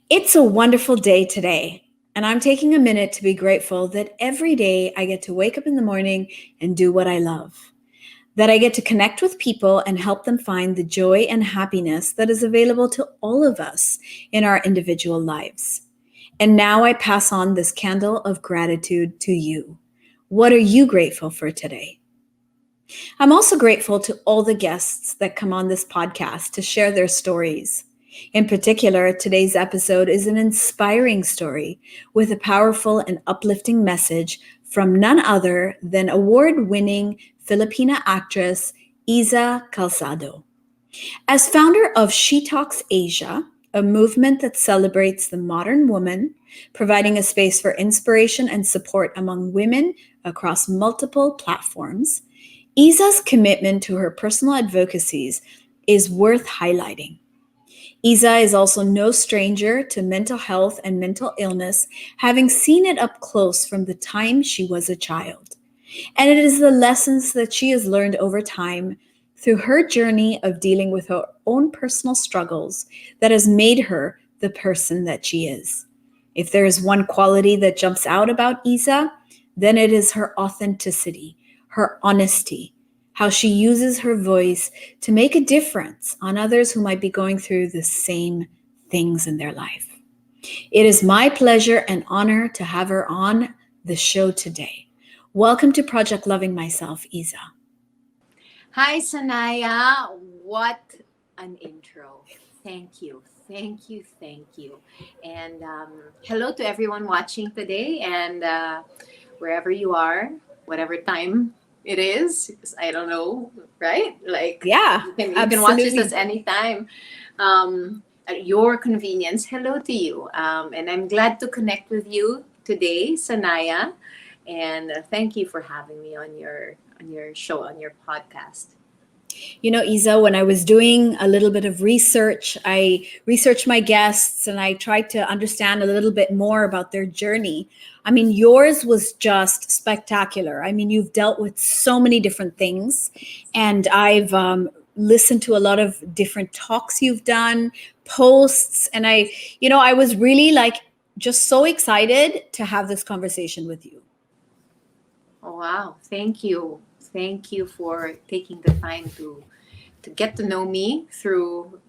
It's a wonderful day today, and I'm taking a minute to be grateful that every day I get to wake up in the morning and do what I love. That I get to connect with people and help them find the joy and happiness that is available to all of us in our individual lives. And now I pass on this candle of gratitude to you. What are you grateful for today? I'm also grateful to all the guests that come on this podcast to share their stories. In particular, today's episode is an inspiring story with a powerful and uplifting message from none other than award winning Filipina actress Iza Calzado. As founder of She Talks Asia, a movement that celebrates the modern woman, providing a space for inspiration and support among women across multiple platforms, Iza's commitment to her personal advocacies is worth highlighting. Iza is also no stranger to mental health and mental illness, having seen it up close from the time she was a child. And it is the lessons that she has learned over time through her journey of dealing with her own personal struggles that has made her the person that she is. If there is one quality that jumps out about Iza, then it is her authenticity, her honesty, how she uses her voice to make a difference on others who might be going through the same things in their life. It is my pleasure and honor to have her on the show today. Welcome to Project Loving Myself, Iza. Hi, Sanaya. What an intro. Thank you. Thank you. Thank you. And hello to everyone watching today and wherever you are, whatever time it is. I don't know, right? Like Yeah, you can watch this absolutely. at any time. At your convenience. Hello to you. And I'm glad to connect with you today, Sanaya. And thank you for having me on your show, on your podcast. You know, Isa, when I was doing a little bit of research, I researched my guests and I tried to understand a little bit more about their journey. I mean, yours was just spectacular. I mean, you've dealt with so many different things, and I've listened to a lot of different talks you've done, posts, and I was really like just so excited to have this conversation with you. Oh, wow. Thank you. Thank you for taking the time to get to know me through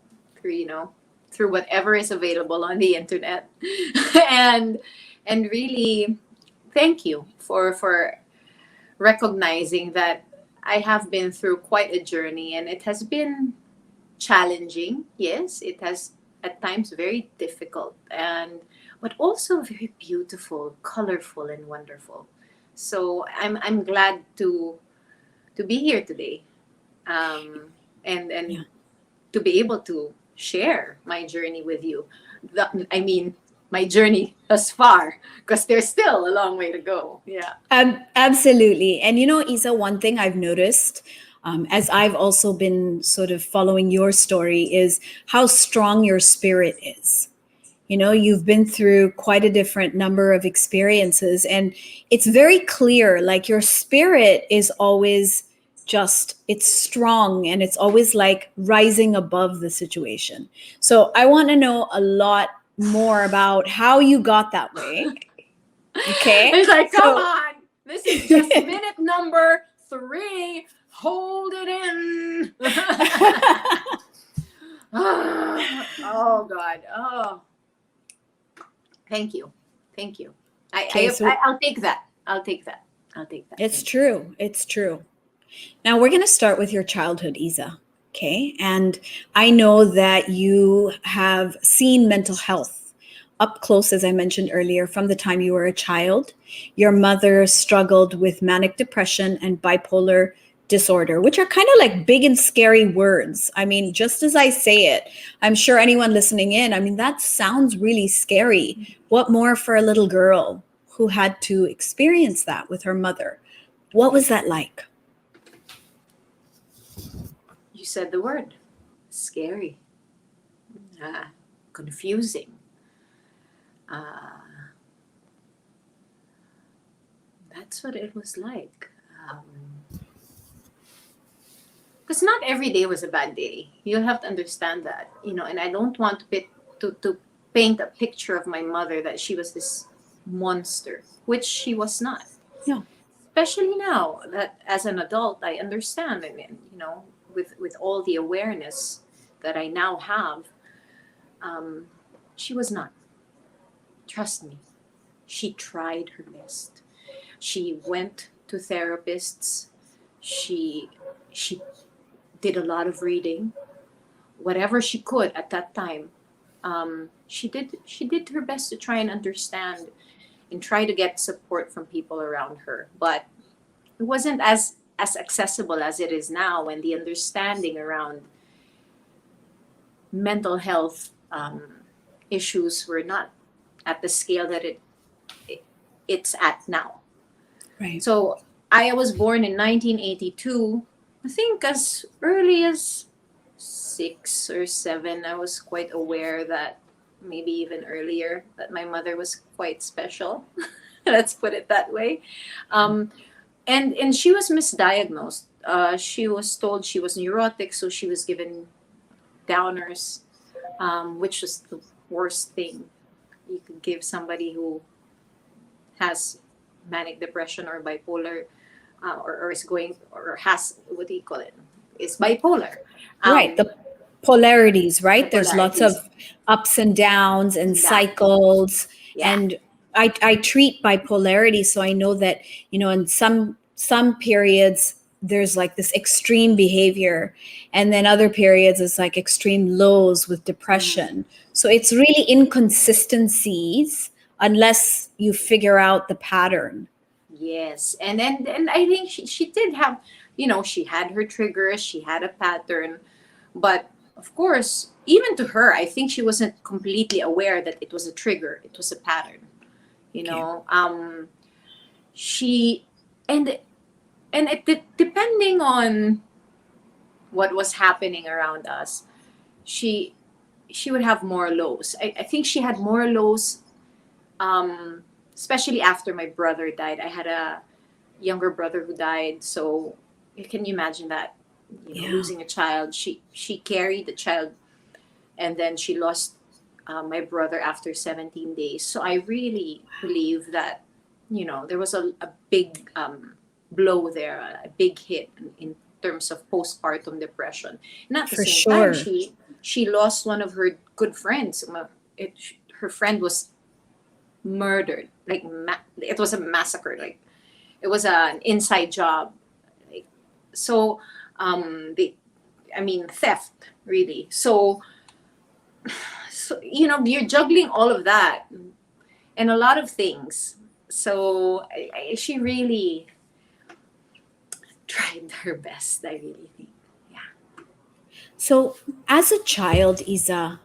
whatever is available on the internet. and and really thank you for recognizing that I have been through quite a journey and it has been challenging. Yes, it has at times very difficult and but also very beautiful, colorful and wonderful. So I'm glad to be here today, and Yeah. to be able to share my journey with you. I mean, my journey thus far, because there's still a long way to go. Yeah. Absolutely. And you know, Isa, one thing I've noticed as I've also been sort of following your story is how strong your spirit is. You know, you've been through quite a different number of experiences, and it's very clear like your spirit is always just, it's strong and it's always like rising above the situation. So I want to know a lot more about how you got that way. Okay. It's like, come So, on, this is just minute number 3. Hold it in. Oh God. Oh, thank you. Thank you. okay, I'll take that. I'll take that. I'll take that. it's Thank you. true. It's true. Now we're going to start with your childhood, Isa. Okay. And I know that you have seen mental health up close, as I mentioned earlier, from the time you were a child. Your mother struggled with manic depression and bipolar disorder, which are kind of like big and scary words. I mean, just as I say it, I'm sure anyone listening in, I mean, that sounds really scary. What more for a little girl who had to experience that with her mother? What was that like? You said the word. Scary. Confusing. Uh, that's what it was like. Because not every day was a bad day. You'll have to understand that, and I don't want to paint a picture of my mother that she was this monster, which she was not. No. Especially now that as an adult, I understand, and with all the awareness that I now have, um, she was not. Trust me, she tried her best. She went to therapists. She she did a lot of reading, whatever she could at that time. She did her best to try and understand and try to get support from people around her, but it wasn't as accessible as it is now, when the understanding around mental health issues were not at the scale that it it's at now. Right. So I was born in 1982. I think as early as 6 or 7, I was quite aware that, maybe even earlier, that my mother was quite special. Let's put it that way. Um, and she was misdiagnosed. She was told she was neurotic, so she was given downers, which was the worst thing you could give somebody who has manic depression or bipolar, or is going, or has, what do you call it? Is bipolar. Right. Um, The polarities, the right? There's lots of polarities ups and downs and and that. cycles. Yeah. And I treat bipolarity. So I know that, in some periods there's like this extreme behavior. And then other periods it's like extreme lows with Mm. depression. So it's really inconsistencies unless you figure out the pattern. Yes, and I think she did have, she had her triggers, she had a pattern, but of course, even to her, I think she wasn't completely aware that it was a trigger, it was a pattern. You Okay. know, she and depending on what was happening around us, she she would have more lows. I think she had more lows, especially after my brother died. I had a younger brother who died, so you can imagine that, Yeah, losing a child. She carried the child, and then she lost my brother after 17 days. So I really believe that, there was a big blow there, a big hit in terms of postpartum depression. And at the for same time, sure. she lost one of her good friends. It, her friend was murdered. Like, it was a massacre. Like, it was an inside job. Like, so, the I mean, theft, really. So you're juggling all of that and a lot of things. So she really tried her best, I really think. Yeah. So as a child, Isa,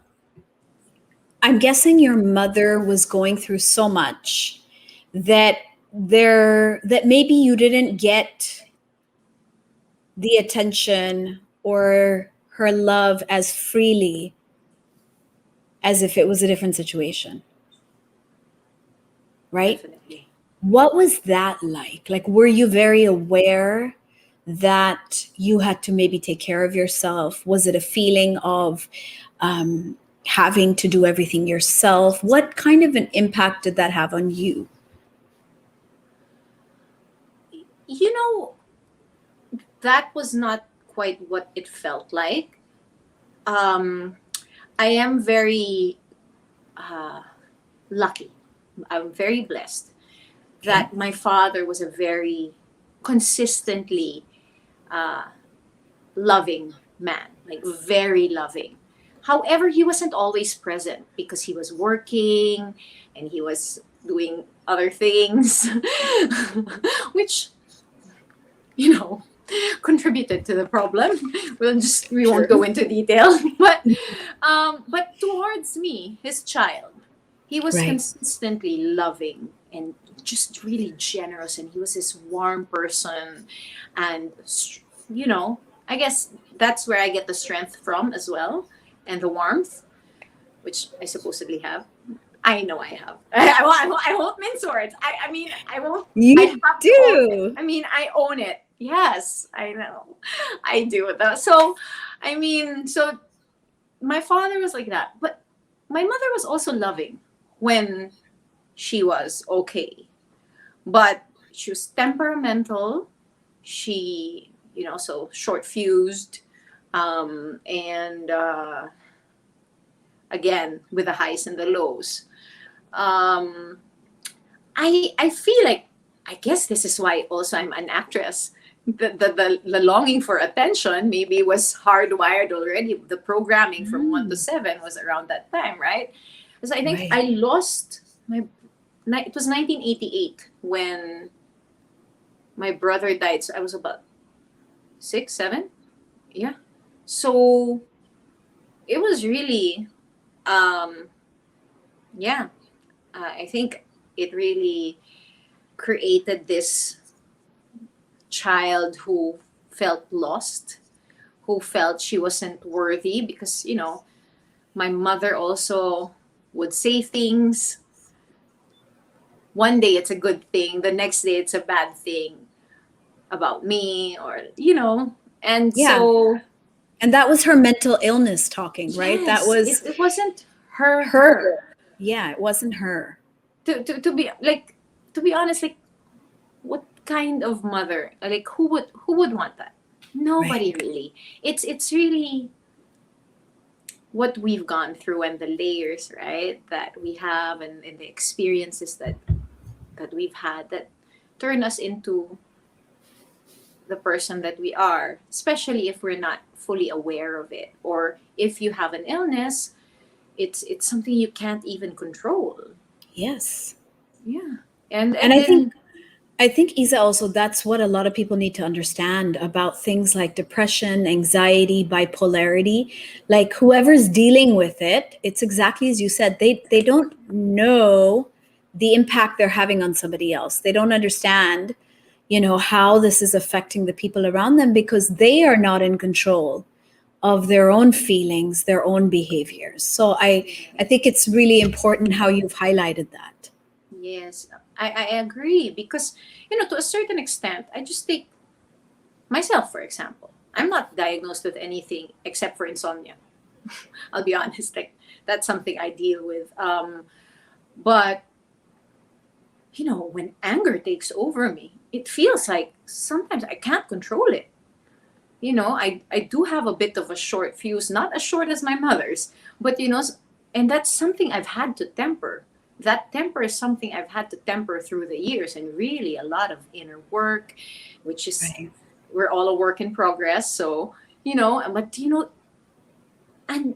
I'm guessing your mother was going through so much that that maybe you didn't get the attention or her love as freely as if it was a different situation, right? Definitely. What was that like? Like, were you very aware that you had to maybe take care of yourself? Was it a feeling of um, having to do everything yourself? What kind of an impact did that have on you? You know, that was not quite what it felt like. Um, I am very uh, lucky. I'm very blessed Okay. that my father was a very consistently uh, loving man, like very loving. However, he wasn't always present because he was working and he was doing other things, which, you know, contributed to the problem. We won't go True. into detail, but towards me, his child, he was Right. consistently loving and just really generous, and he was this warm person, and I guess that's where I get the strength from as well, and the warmth, which I supposedly have. I know I have. I won't mince words. I mean, I won't. I You have to own it. do. I mean, I own it. Yes, I know. I do. So, I mean, so my father was like that. But my mother was also loving when she was okay, but she was temperamental. She, so short fused, and again with the highs and the lows. Um, I feel like, I guess this is why also I'm an actress. The longing for attention maybe was hardwired already. The programming from 1 to 7 was around that time, right? Because I think Right. I lost my. It was 1988 when my brother died. So I was about 6, 7. Yeah. So it was really, um, yeah. I think it really created this child who felt lost, who felt she wasn't worthy because, my mother also would say things. One day it's a good thing, the next day it's a bad thing about me, or, and Yeah. so, And that was her mental illness talking, right? That yes, was it wasn't her, her. her. Yeah, it wasn't her. To be like, to be honest, like, what kind of mother, like, who would want that? Right. Nobody really. It's really what we've gone through, and the layers, right, that we have, and the experiences that we've had, that turn us into the person that we are, especially if we're not fully aware of it, or if you have an illness, it's something you can't even control. Yes. Yeah. and And and I think then I think Isa also that's what a lot of people need to understand about things like depression, anxiety, bipolarity. Like whoever's dealing with it, it's exactly as you said, they don't know the impact they're having on somebody else. They don't understand, how this is affecting the people around them because they are not in control of their own feelings, their own behaviors. So I think it's really important how you've highlighted that. yes, I agree, because, to a certain extent, I just take myself, for example. I'm not diagnosed with anything except for insomnia. I'll be honest, like, that's something I deal with. But, when anger takes over me, it feels like sometimes I can't control it. I do have a bit of a short fuse, not as short as my mother's, but, and that's something I've had to temper. That temper is something I've had to temper through the years, and really a lot of inner work, which is, Right. we're all a work in progress. So, but, and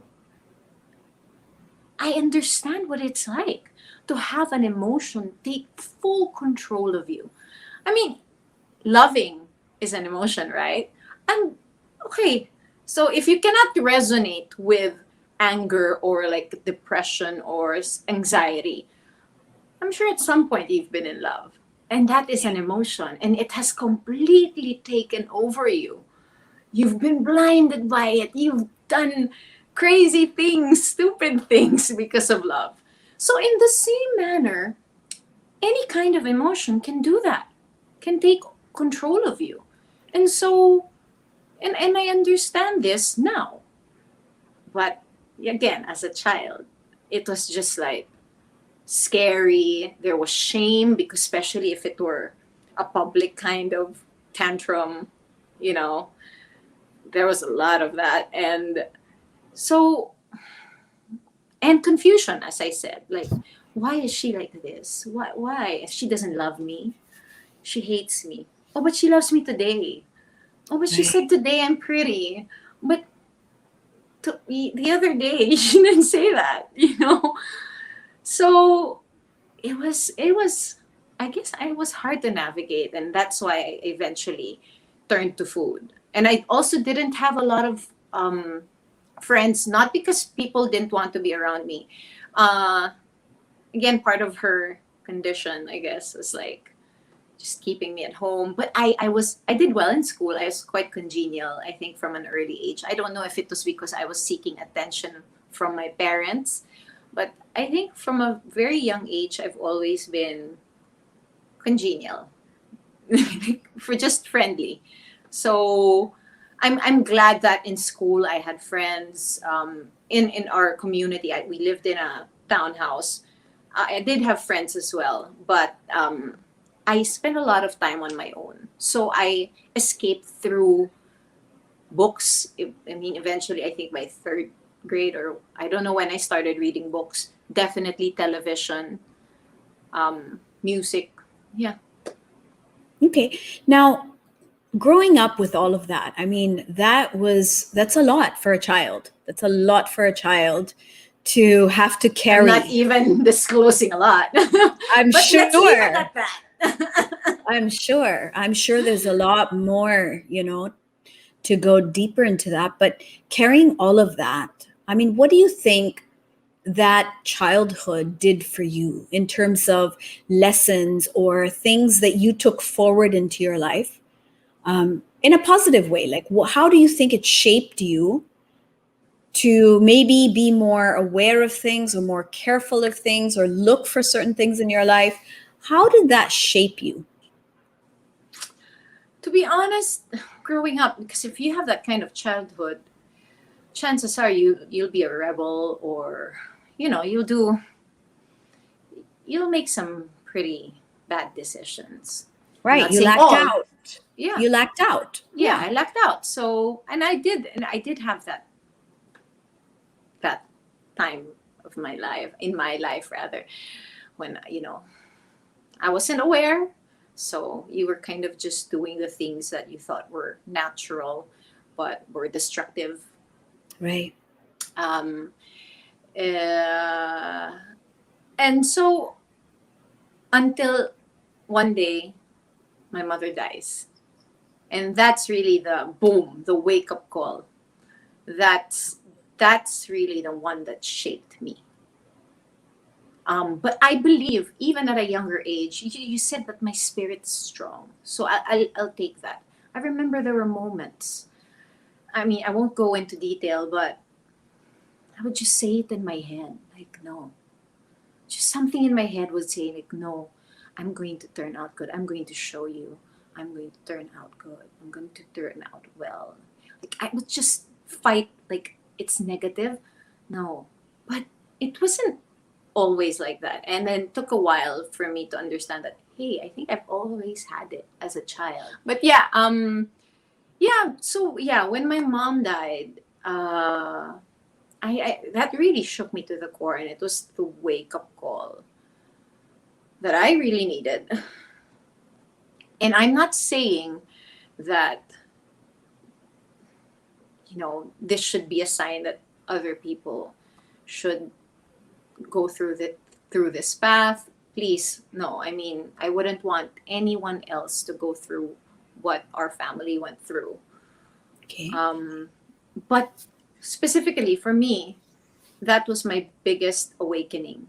I understand what it's like to have an emotion take full control of you. I mean, loving is an emotion, right? And okay, so if you cannot resonate with anger, or like depression, or anxiety, I'm sure at some point you've been in love. And that is Yeah. an emotion, and it has completely taken over you. You've been blinded by it. You've done crazy things, stupid things because of love. So, in the same manner, any kind of emotion can do that, can take control of you. And so, and I understand this now. But again, as a child, it was just like scary. There was shame, because especially if it were a public kind of tantrum, you know, there was a lot of that. And so, and confusion, as I said, like, why is she like this? Why? She doesn't love me. She hates me. Oh, but she loves me today. Oh, but she Right. said today I'm pretty. But the other day she didn't say that. So it was, I guess I was hard to navigate, and that's why I eventually turned to food. And I also didn't have a lot of friends, not because people didn't want to be around me. Uh, Again, part of her condition, I guess, was like just keeping me at home. But I did well in school. I was quite congenial, I think, from an early age. I don't know if it was because I was seeking attention from my parents, but I think from a very young age I've always been congenial, for just friendly. So I'm glad that in school I had friends. In our community, we lived in a townhouse. I did have friends as well, but I spent a lot of time on my own. So I escaped through books. I mean, eventually, I think by third grade, or I don't know when I started reading books. Definitely television, music. Yeah. Okay. Now, growing up with all of that, I mean, that's a lot for a child. That's a lot for a child to have to I'm not carry. even disclosing a lot, I'm but let's leave it sure. at that. I'm sure. I'm sure there's a lot more, to go deeper into that. But carrying all of that, I mean, what do you think that childhood did for you in terms of lessons or things that you took forward into your life, in a positive way? Like, how do you think it shaped you to maybe be more aware of things or more careful of things or look for certain things in your life? How did that shape you? To be honest, growing up, because if you have that kind of childhood, chances are you'll be a rebel, or you'll make some pretty bad decisions. I'm Right. not You saying lacked all. out. Yeah, You lacked out. yeah, Yeah. I lacked out. So, and I did have that time of my life, in my life rather, when I wasn't aware. So you were kind of just doing the things that you thought were natural, but were destructive. Right. Um, uh, and so until one day my mother dies, and that's really the boom, the wake up call. That's really the one that shaped me. But I believe even at a younger age, you said that my spirit's strong, so I'll take that. I remember there were moments. I mean, I won't go into detail, but I would just say it in my head, like, no. Just something in my head would say, like, no, I'm going to turn out good. I'm going to show you. I'm going to turn out good. I'm going to turn out well. Like, I would just fight, like, it's negative. No. But it wasn't always like that. And then it took a while for me to understand that, hey, I think I've always had it as a child. But yeah, so yeah, when my mom died, I that really shook me to the core, and it was the wake up call that I really needed. And I'm not saying that this should be a sign that other people should go through this path. Please, no. I mean, I wouldn't want anyone else to go through what our family went through. Okay. But specifically for me, that was my biggest awakening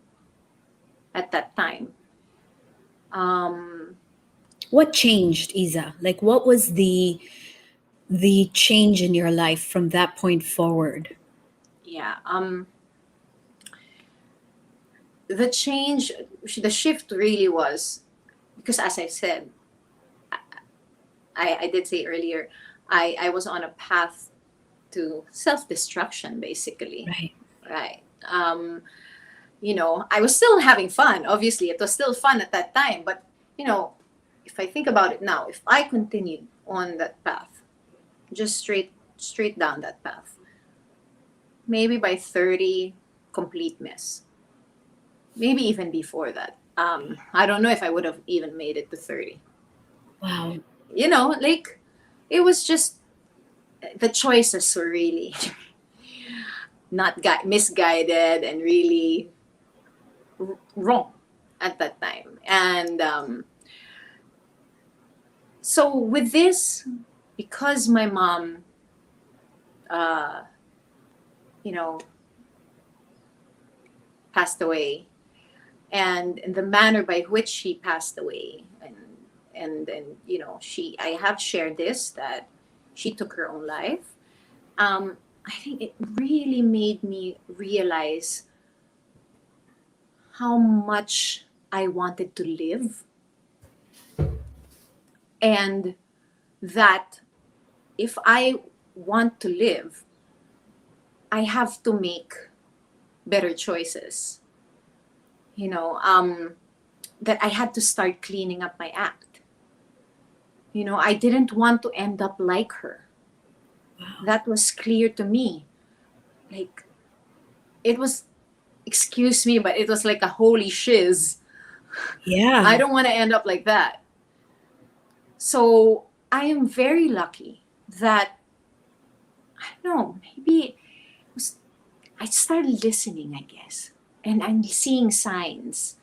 at that time. Um, What changed, Isa? Like, what was the change in your life from that point forward? yeah. The change, the shift really was because, as I said, I did say earlier, I was on a path to self destruction, basically. Right. Right. I was still having fun. Obviously, it was still fun at that time. But, you know, if I think about it now, if I continued on that path, just straight down that path, maybe by 30, complete mess. Maybe even before that. I don't know if I would have even made it to 30. Wow. Like, it was just the choices were really not misguided and really wrong at that time. And so with this, because my mom, uh, you know, passed away, and the manner by which she passed away, and she, I have shared this, that she took her own life. I think it really made me realize how much I wanted to live, and that if I want to live, I have to make better choices. You know, that I had to start cleaning up my act. You know, I didn't want to end up like her. Wow. That was clear to me. Like, it was, excuse me, but it was like a holy shiz. I Yeah. don't want to end up like that. So I am very lucky that, I don't know, maybe it was, I started listening, I guess, and I'm seeing signs.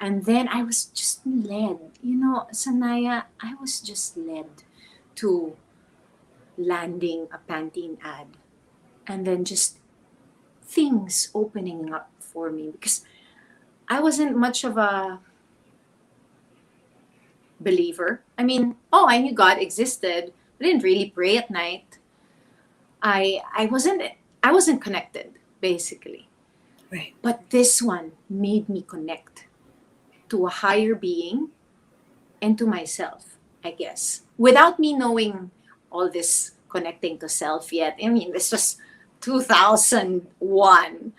And then I was just led, you know, Sanaya, I was just led to landing a Pantene ad, and then just things opening up for me, because I wasn't much of a believer. I mean, oh, I knew God existed. I didn't really pray at night. I wasn't connected, basically. Right. But this one made me connect to a higher being and to myself, I guess, without me knowing all this connecting to self yet. I mean, this was 2001.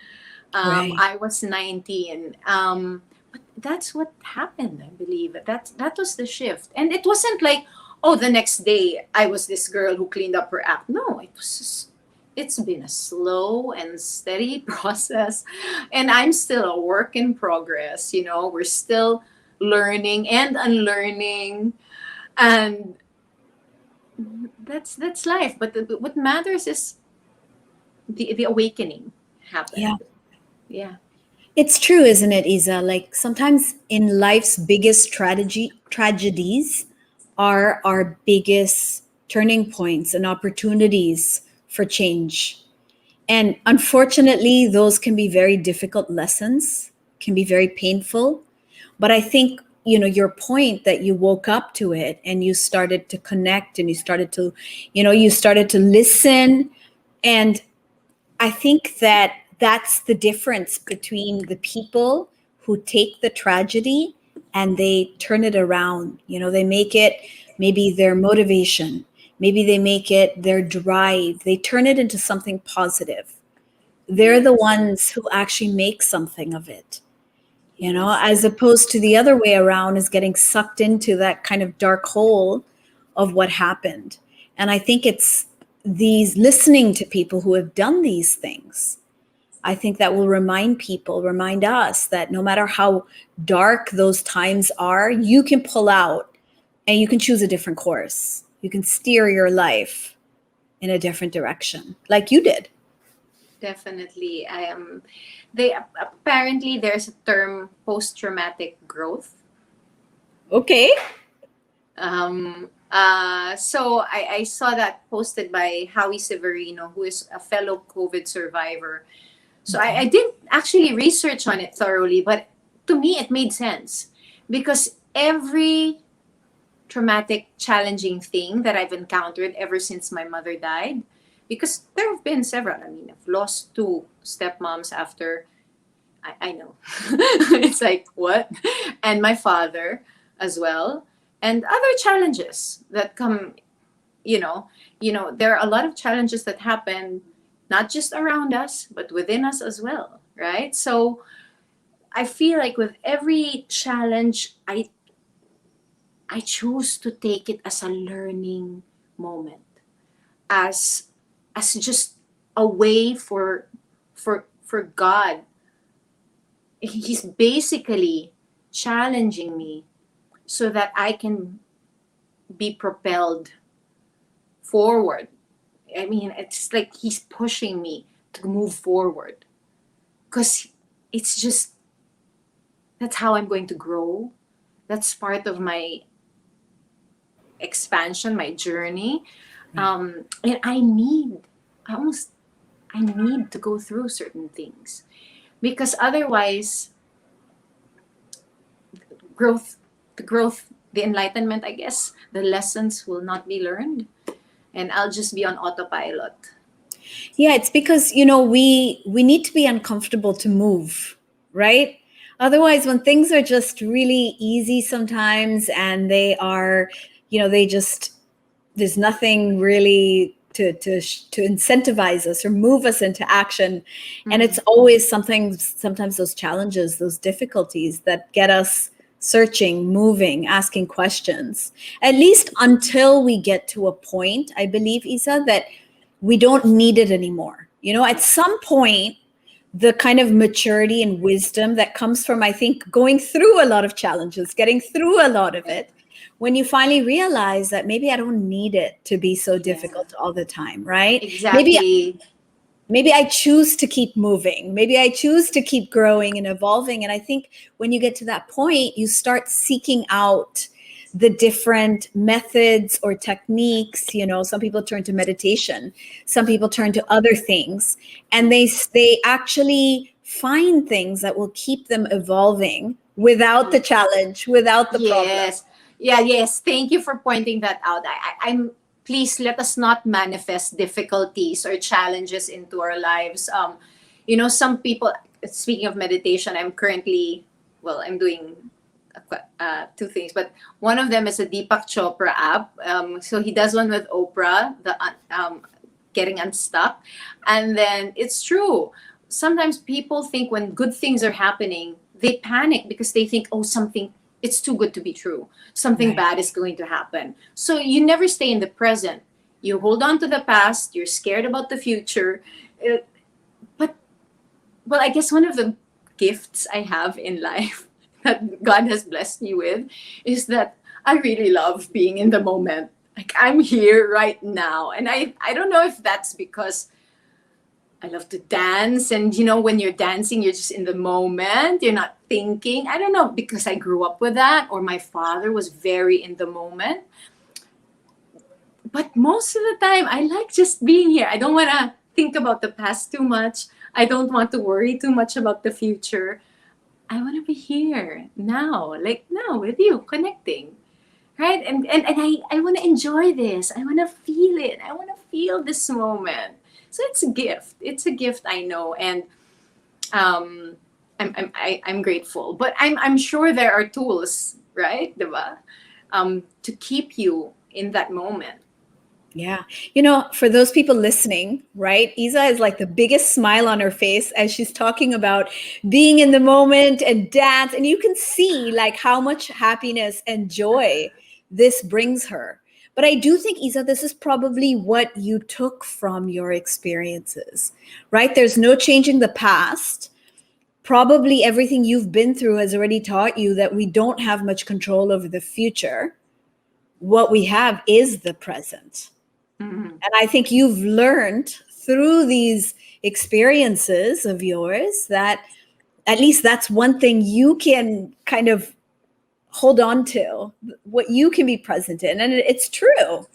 Right. I was 19. But that's what happened, I believe. That was the shift. And it wasn't like, oh, the next day I was this girl who cleaned up her act. No, it was just, it's been a slow and steady process. And I'm still a work in progress. You know, we're still learning and unlearning. And that's life. But what matters is the awakening Yeah. happened. Yeah. It's true, isn't it, Isa? Like sometimes in life's biggest tragedies are our biggest turning points and opportunities for change. And unfortunately, those can be very difficult lessons, can be very painful. But I think, your point that you woke up to it and you started to connect and you started to listen. And I think that that's the difference between the people who take the tragedy and they turn it around. They make it maybe their motivation, maybe they make it their drive, they turn it into something positive. They're the Yes. ones who actually make something of it, Yes. as opposed to the other way around is getting sucked into that kind of dark hole of what happened. And I think it's these listening to people who have done these things. I think that will remind us that no matter how dark those times are, you can pull out and you can choose a different course. You can steer your life in a different direction, like you did. Definitely. I am. They apparently there's a term post traumatic growth. Okay. So I saw that posted by Howie Severino, who is a fellow COVID survivor. So I Okay. didn't actually research on it thoroughly, but to me it made sense, because every traumatic, challenging thing that I've encountered ever since my mother died, because there have been several. I mean, I've lost two stepmoms after, I know. It's like, what? And my father as well. And other challenges that come, there are a lot of challenges that happen not just around us, but within us as well, right? So I feel like with every challenge, I choose to take it as a learning moment, as just a way for God. He's basically challenging me so that I can be propelled forward. I mean, it's like he's pushing me to move forward, because it's just, that's how I'm going to grow. That's part of my expansion, my journey. Right. And almost, I need to go through certain things, because otherwise, growth, the enlightenment, I guess, the lessons will not be learned, and I'll just be on autopilot. Yeah, it's because we need to be uncomfortable to move, right? Otherwise, when things are just really easy sometimes and they are, they just there's nothing really to incentivize us or move us into action. And Mm-hmm. it's always sometimes those challenges, those difficulties that get us searching, moving, asking questions, at least until we get to a point, I believe, Isa, that we don't need it anymore. At some point, the kind of maturity and wisdom that comes from, I think, going through a lot of challenges, getting through a lot of it, when you finally realize that maybe I don't need it to be so Yeah, difficult all the time, right? Maybe exactly. maybe I choose to keep moving. Maybe I choose to keep growing and evolving. And I think when you get to that point, you start seeking out the different methods or techniques. Some people turn to meditation, some people turn to other things, and they actually find things that will keep them evolving without the challenge, without the problem. Yes. Yeah, yes. Thank you for pointing that out. I'm please let us not manifest difficulties or challenges into our lives. Some people, speaking of meditation, I'm doing two things, but one of them is a Deepak Chopra app. So he does one with Oprah, the getting unstuck. And then it's true. Sometimes people think when good things are happening, they panic because they think, oh, it's too good to be true. Something Right. bad is going to happen. So you never stay in the present. You hold on to the past. You're scared about the future. Uh, but, well, I guess one of the gifts I have in life that God has blessed me with is that I really love being in the moment. Like I'm here right now. And I don't know if that's because I love to dance. And when you're dancing, you're just in the moment. You're not thinking. I don't know, because I grew up with that, or my father was very in the moment. But most of the time, I like just being here. I don't want to think about the past too much. I don't want to worry too much about the future. I want to be here now, like now with you, connecting. Right? And I want to enjoy this. I want to feel it. I want to feel this moment. So it's a gift. It's a gift, I know. And I'm grateful. But I'm sure there are tools, right? Diba? To keep you in that moment. Yeah. For those people listening, right? Isa is like the biggest smile on her face as she's talking about being in the moment and dance. And you can see like how much happiness and joy this brings her. But I do think, Isa, this is probably what you took from your experiences, right? There's no changing the past. Probably everything you've been through has already taught you that we don't have much control over the future. What we have is the present. Mhm. And I think you've learned through these experiences of yours that at least that's one thing you can kind of hold on to, what you can be present in. And it's true.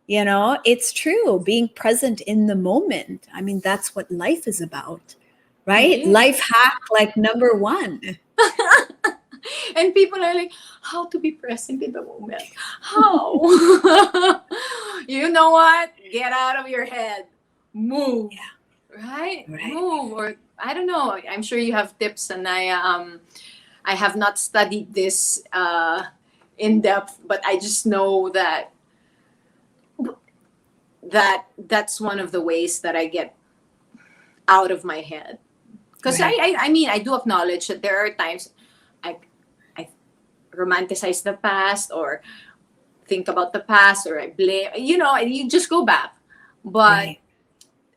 It's true. Being present in the moment. I mean, that's what life is about, It right? is. Life hack like number one. And people are like, how to be present in the moment? How? You know what? Get out of your head. Move. Right? Right. Move. Or I don't know. I'm sure you have tips, and I have not studied this in depth, but I just know that's one of the ways that I get out of my head. Because Right. I mean, I do acknowledge that there are times I romanticize the past, or think about the past, or I blame, and you just go back. But, Right.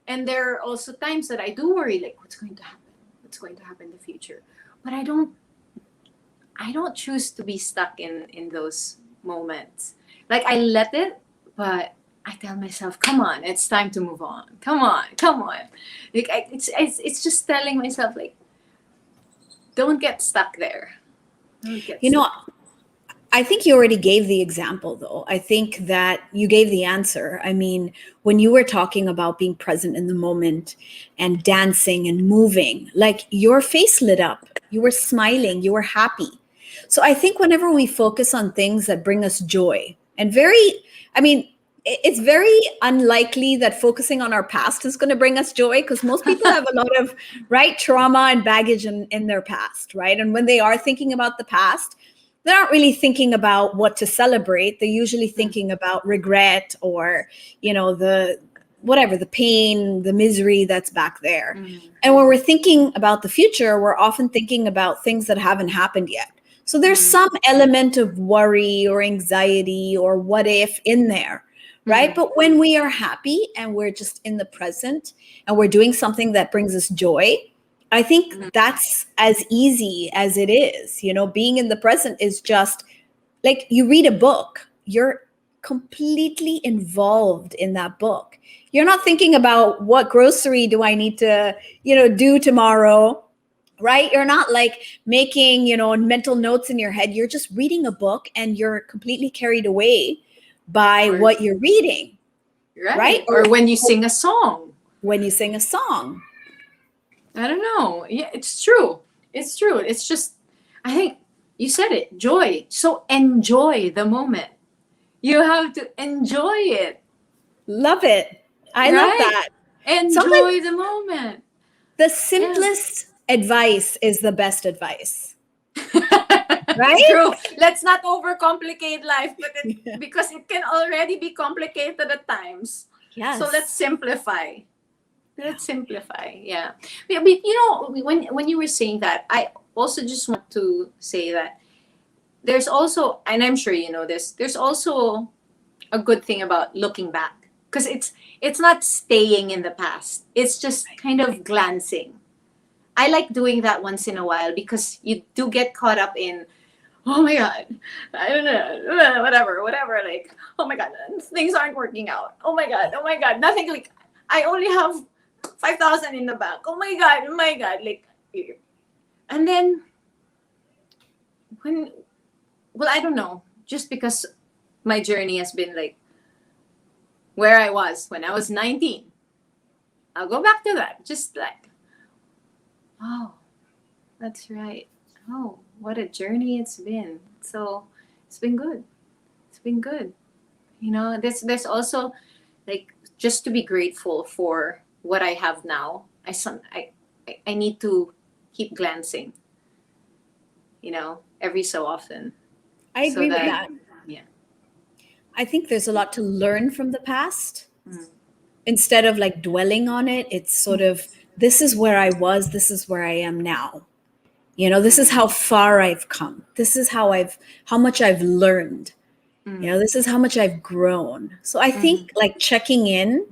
and there are also times that I do worry, like, what's going to happen? What's going to happen in the future? But I don't choose to be stuck in those moments. Like I let it, but I tell myself, come on, it's time to move on. Come on, come on. Like it's just telling myself, like, don't get stuck there. Don't get You know, stuck. I think you already gave the example, though. I think that you gave the answer. I mean, when you were talking about being present in the moment and dancing and moving, like your face lit up, you were smiling, you were happy. So I think whenever we focus on things that bring us joy, and I mean, it's very unlikely that focusing on our past is going to bring us joy because most people have a lot of right trauma and baggage in their past, right? And when they are thinking about the past, they're not really thinking about what to celebrate. They're usually thinking about regret or, the whatever, the pain, the misery that's back there. Mm. And when we're thinking about the future, we're often thinking about things that haven't happened yet. So there's Mm. some element of worry or anxiety or what if in there, right? Mm. But when we are happy and we're just in the present and we're doing something that brings us joy, I think Mm. that's as easy as it is. Being in the present is just like you read a book, you're completely involved in that book. You're not thinking about what grocery do I need to, do tomorrow, right? You're not like making, mental notes in your head. You're just reading a book and you're completely carried away by Or what you're reading, right? right. Or Or when you sing a song. when you sing a song. I don't know. Yeah, it's true. It's true. It's just, I think you said it, joy. So enjoy the moment. You have to enjoy it, Love it. I love right? that. Sometimes Enjoy the moment. the Yeah. simplest advice is the best advice, right? True. Let's not overcomplicate life, but because it can already be complicated at times. So let's Yes. simplify. Yeah. Let's simplify. Yeah. But when you were saying that, I also just want to say that there's also, and I'm sure you know this, there's also a good thing about looking back, because it's not staying in the past. It's just kind of glancing. I like doing that once in a while because you do get caught up in, oh my god, I don't know, whatever, like, oh my god, things aren't working out. Oh my god, nothing, like, I only have 5,000 in the bank. Oh my god, like, and then when, well, I don't know, just because my journey has been like where I was when I was 19. I'll go back to that. Just like, oh, that's right. Oh, what a journey it's been. So it's been good. It's been good. There's also, like, just to be grateful for what I have now. I need to keep glancing, every so often. I So agree with that, that. yeah. I think there's a lot to learn from the past. Mm. Instead of like dwelling on it, it's sort of this is where I was, this is where I am now. This is Mm. how far I've come. This is how much I've learned. Mm. This is how much I've grown. So I Mm. think like checking in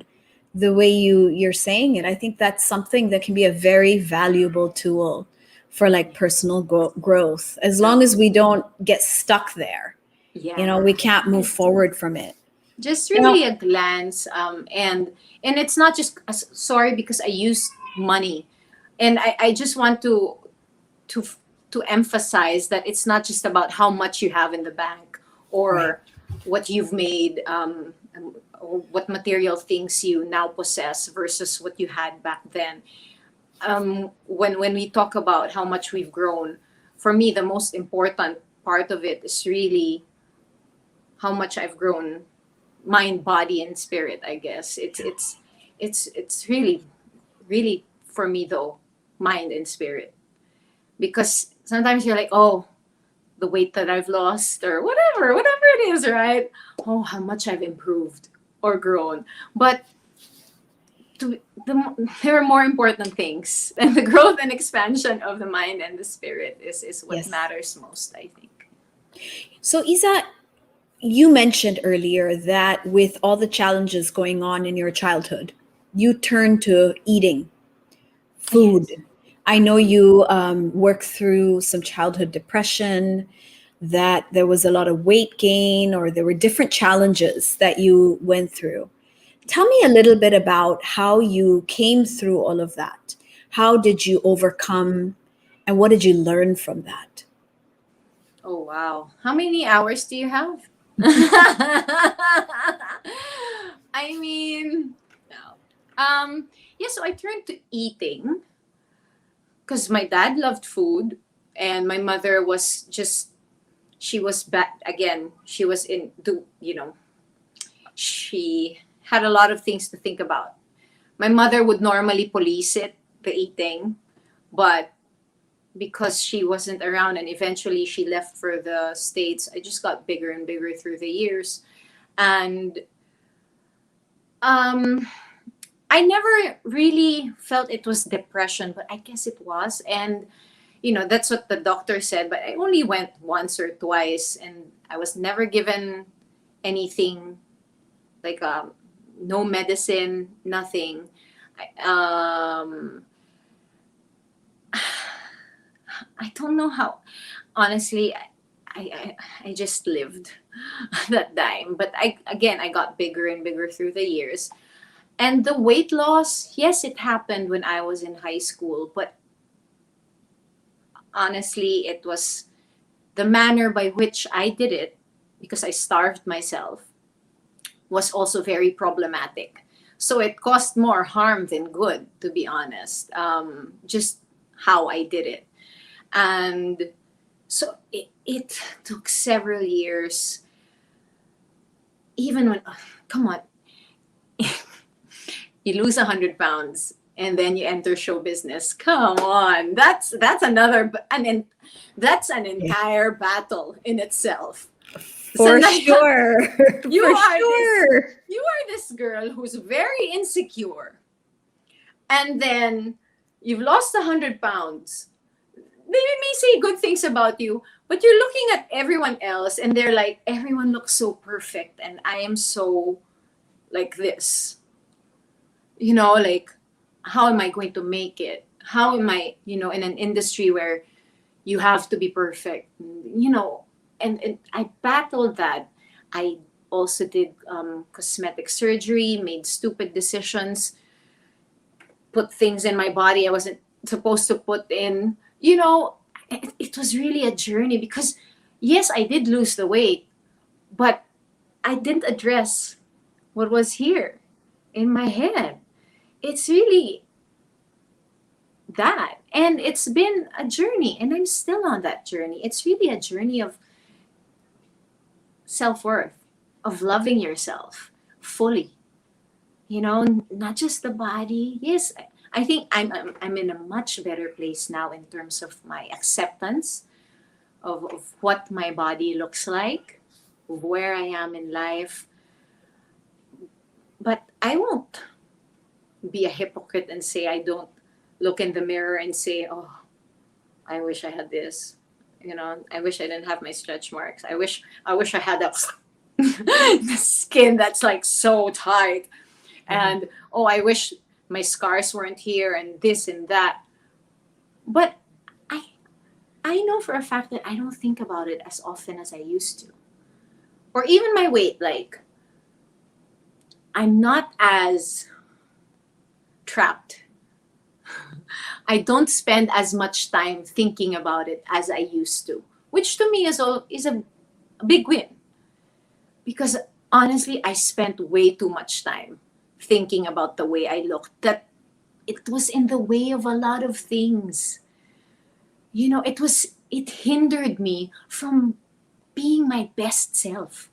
the way you're saying it, I think that's something that can be a very valuable tool for like personal growth, as long as we don't get stuck there. Yeah. We can't move forward from it. Just You know, really a glance, and it's not just, sorry, because I use money, and I just want to to emphasize that it's not just about how much you have in the bank, right. or what you've made, or what material things you now possess versus what you had back then. When we talk about how much we've grown, for me the most important part of it is really how much I've grown, mind, body, and spirit. I guess it's really, really, for me though, mind and spirit, because sometimes you're like, oh, the weight that I've lost, or whatever it is, right? Oh, how much I've improved or grown. But there are more important things, and the growth and expansion of the mind and the spirit is what Yes. matters most, I think. So Isa, you mentioned earlier that with all the challenges going on in your childhood, you turned to eating food. Yes. I know you worked through some childhood depression, that there was a lot of weight gain, or there were different challenges that you went through. Tell me a little bit about how you came through all of that. How did you overcome, and what did you learn from that? Oh wow. How many hours do you have? I mean, no. Yeah, so I turned to eating because my dad loved food, and my mother was just, she was back again. She was in do she had a lot of things to think about. My mother would normally police it, the eating, but because she wasn't around, and eventually she left for the States, I just got bigger and bigger through the years. And um, I never really felt it was depression, but I guess it was. And, that's what the doctor said, but I only went once or twice, and I was never given anything like no medicine, nothing. I, I don't know how. Honestly, I just lived that time. But I got bigger and bigger through the years. And the weight loss, yes, it happened when I was in high school. But honestly, it was the manner by which I did it, because I starved myself, was also very problematic. So it caused more harm than good, to be honest. Just how I did it. And so it took several years, even when, come on, you lose 100 pounds and then you enter show business. Come on, that's another, that's an Yeah. entire battle in itself. For So sure. you For are sure. you are this girl who's very insecure, and then you've lost 100 pounds. They may say good things about you, but you're looking at everyone else and they're like, everyone looks so perfect and I am so like this. Like, how am I going to make it? How am I, in an industry where you have to be perfect? And I battled that. I also did cosmetic surgery, made stupid decisions, put things in my body I wasn't supposed to put in. It was really a journey, because yes, I did lose the weight, but I didn't address what was here in my head. It's really that. And it's been a journey, and I'm still on that journey. It's really a journey of self worth, of loving yourself fully, not just the body. Yes, I think I'm in a much better place now in terms of my acceptance of what my body looks like, of where I am in life. But I won't be a hypocrite and say I don't look in the mirror and say, oh, I wish I had this. I wish I didn't have my stretch marks. I wish I had that the skin that's like so tight. And oh, I wish my scars weren't here and this and that. But I I know for a fact that I don't think about it as often as I used to. Or even my weight, like I'm not as trapped. I don't spend as much time thinking about it as I used to, which to me is a big win, because honestly, I spent way too much time thinking about the way I looked, that it was in the way of a lot of things. It hindered me from being my best self.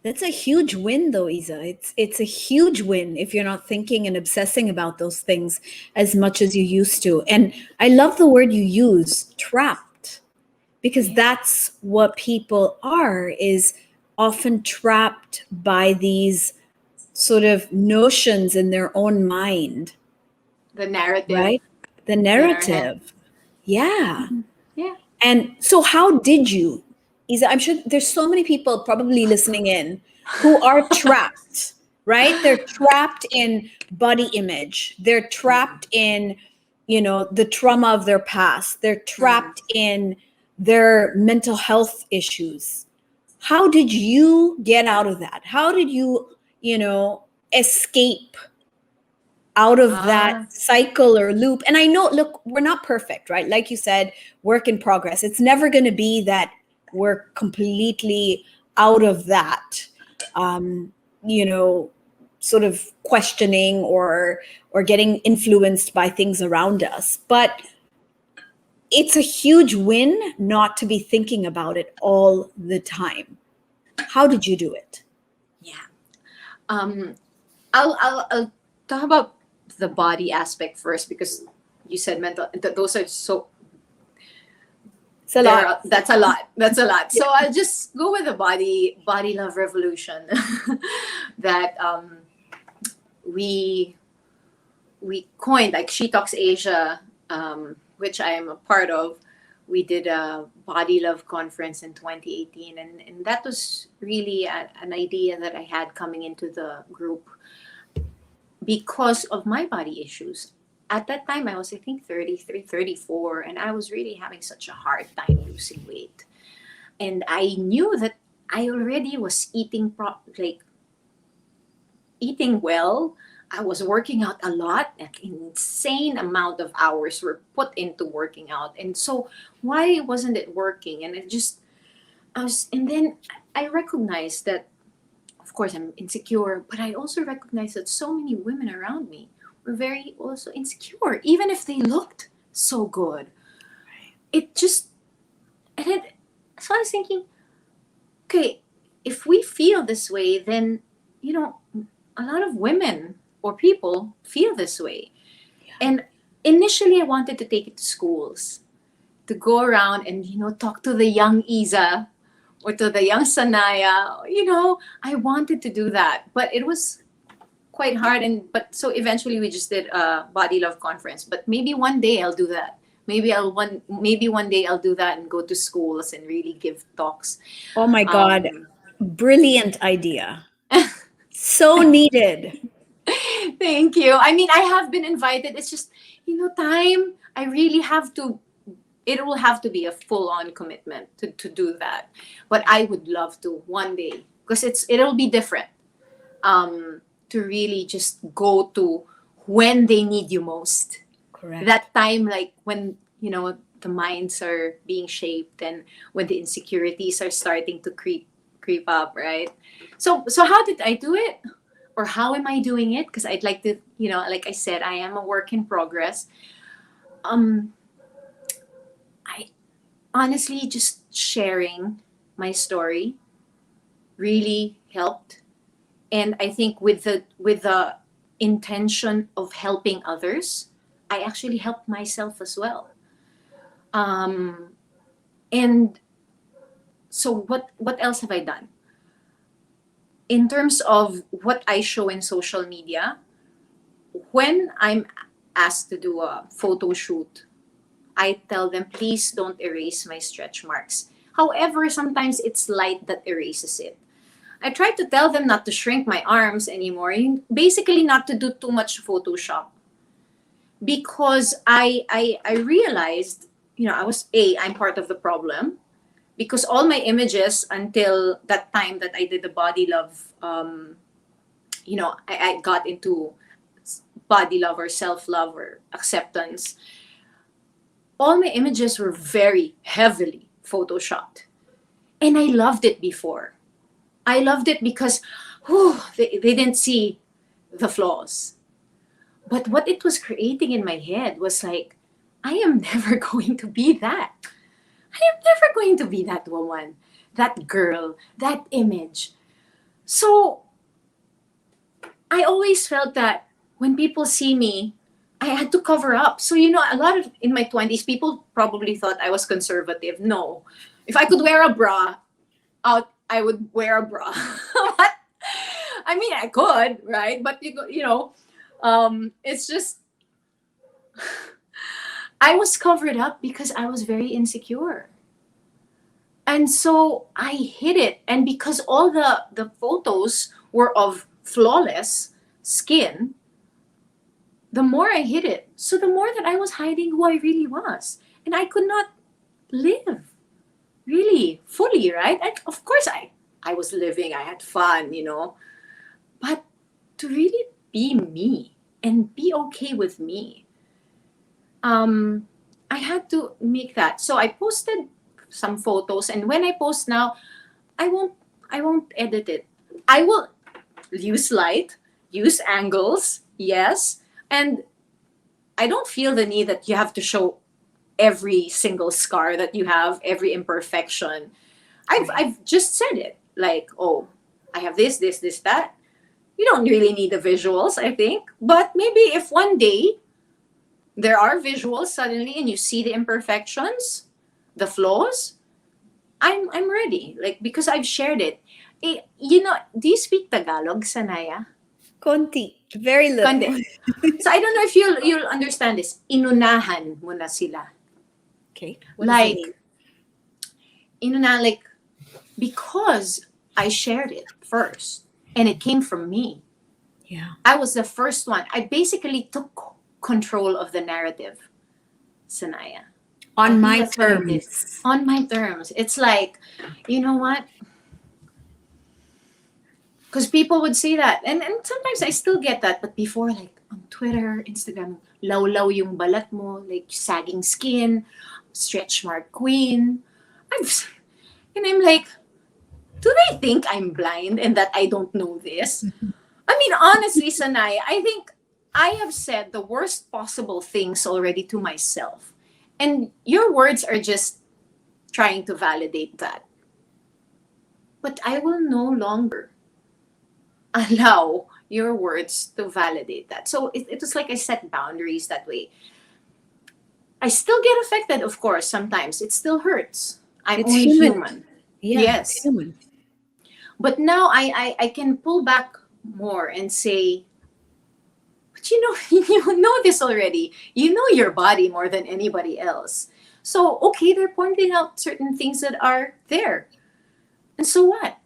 That's a huge win though, Isa. It's a huge win if you're not thinking and obsessing about those things as much as you used to. And I love the word you use, trapped, because Yeah. that's what people are, is often trapped by these sort of notions in their own mind, The narrative right? The in our head. narrative. Yeah. Yeah. And so, how did you, Isa? I'm sure there's so many people probably listening in who are trapped, right? They're trapped in body image. They're Mm. trapped in, the trauma of their past. They're Mm. trapped in their mental health issues. How did you get out of that? How did escape out of that Ah, cycle or loop? And I know, look, we're not perfect, right? Like you said, work in progress. It's never going to be that we're completely out of that, um, you know, sort of questioning or getting influenced by things around us. But it's a huge win not to be thinking about it all the time. How did you do it? yeah. Um, I'll talk about the body aspect first, because you said mental. Those are so It's a lot. That's a lot. That's a lot. So I'll just go with the body love revolution that we we coined, like She Talks Asia, which I am a part of. We did a body love conference in 2018, and that was really an idea that I had coming into the group because of my body issues. At that time, I was, I think, 33, 34, and I was really having such a hard time losing weight. And I knew that I already was like eating well. I was working out a lot, like insane amount of hours were put into working out. And so why wasn't it working? And and then I recognized that, of course, I'm insecure, but I also recognized that so many women around me were very also insecure, even if they looked so good. It just, and it, so I was thinking, okay, if we feel this way, then, a lot of women or people feel this way. And initially, I wanted to take it to schools, to go around and, talk to the young Iza or to the young Sanaya. I wanted to do that, but it was quite hard. But so eventually we just did a body love conference. But maybe one day I'll do that. Maybe one day I'll do that and go to schools and really give talks. Oh my God. Brilliant idea. So needed. Thank you. I mean, I have been invited. It's just, time. I really have to, it will have to be a full on commitment to do that. But I would love to one day, because it'll be different. To really just go to when they need you most. Correct. That time, like when, the minds are being shaped and when the insecurities are starting to creep up, right? So how did I do it? Or how am I doing it? Because I'd like to, like I said, I am a work in progress. I honestly, just sharing my story really helped. And I think with the intention of helping others, I actually helped myself as well. And so what else have I done? In terms of what I show in social media, when I'm asked to do a photo shoot, I tell them, please don't erase my stretch marks. However, sometimes it's light that erases it. I try to tell them not to shrink my arms anymore, basically not to do too much Photoshop. Because I realized, I'm part of the problem. Because all my images until that time that I did the body love, I got into body love or self-love or acceptance. All my images were very heavily photoshopped. And I loved it before. I loved it because they didn't see the flaws. But what it was creating in my head was like, I am never going to be that. I am never going to be that woman, that girl, that image. So I always felt that when people see me, I had to cover up. So, a lot of in my 20s, people probably thought I was conservative. No. If I could wear a bra out, I would wear a bra. But, I mean, I could, right? But, it's just, I was covered up because I was very insecure. And so I hid it. And because all the photos were of flawless skin, the more I hid it, so the more that I was hiding who I really was. And I could not live really fully, right? And of course I was living, I had fun, But to really be me and be okay with me, I had to make that. So I posted some photos, and when I post now, I won't edit it. I will use light, use angles, yes, and I don't feel the need that you have to show every single scar that you have, every imperfection. I've just said it, like, oh, I have this, that. You don't really need the visuals, I think. But maybe if one day there are visuals suddenly and you see the imperfections, the flaws, I'm ready. Like, because I've shared it. Do you speak Tagalog, Sanaya? Konti, very little. Konti. So I don't know if you'll understand this. Inunahan mo na sila. Okay, what does it mean? Like, like, because I shared it first and it came from me. Yeah. I was the first one. I basically took control of the narrative, Sanaya. I On think my that's what I did. terms. On my terms. It's like, you know what? Because people would say that. And sometimes I still get that. But before, like on Twitter, Instagram, law yung balat mo, like sagging skin, stretch mark queen. I'm, and I'm like, do they think I'm blind and that I don't know this? I mean, honestly, Sanaya, I think I have said the worst possible things already to myself. And your words are just trying to validate that. But I will no longer allow your words to validate that. So it was like I set boundaries that way. I still get affected, of course, sometimes. It still hurts. I'm It's only human. human. Yeah, it's Yes. human. But now I can pull back more and say, but you know this already. You know your body more than anybody else. So, okay, they're pointing out certain things that are there. And so what?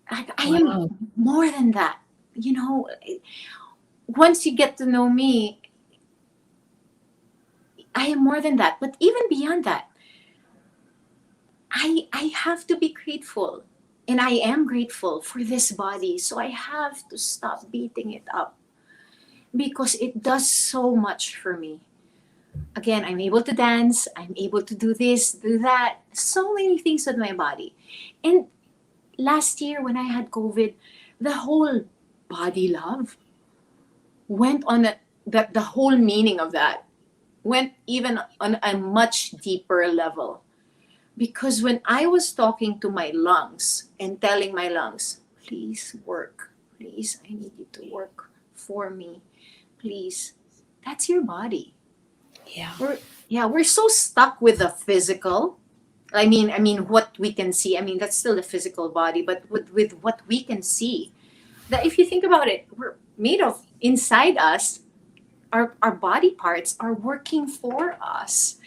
I am Wow. more than that. Once you get to know me, I am more than that. But even beyond that, I have to be grateful. And I am grateful for this body. So I have to stop beating it up because it does so much for me. Again, I'm able to dance, I'm able to do this, do that, so many things with my body. And last year when I had COVID, the whole body love went on the whole meaning of that went even on a much deeper level. Because when I was talking to my lungs and telling my lungs, please work, please, I need you to work for me, please, that's your body. Yeah. We're so stuck with the physical. I mean what we can see. I mean that's still the physical body, but with what we can see. That if you think about it, we're made of inside us, our body parts are working for us.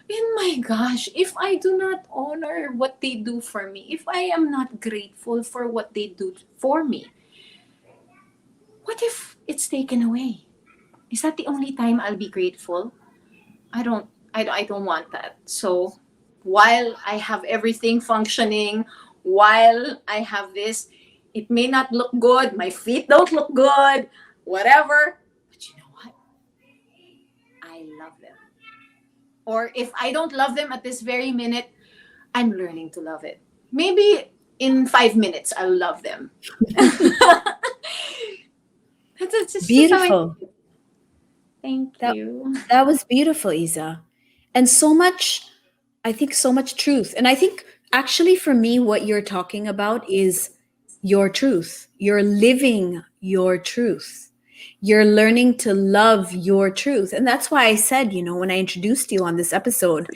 And my gosh, if I do not honor what they do for me, if I am not grateful for what they do for me, what if it's taken away? Is that the only time I'll be grateful? I don't want that. So while I have everything functioning, while I have this, it may not look good, my feet don't look good, whatever. But you know what? I love them. Or if I don't love them at this very minute, I'm learning to love it. Maybe in 5 minutes I'll love them. That's just how I. Beautiful. Thank That you. that was beautiful, Isa. And so much, I think so much truth. And I think actually for me what you're talking about is your truth. You're living your truth. You're learning to love your truth. And that's why I said, when I introduced you on this episode,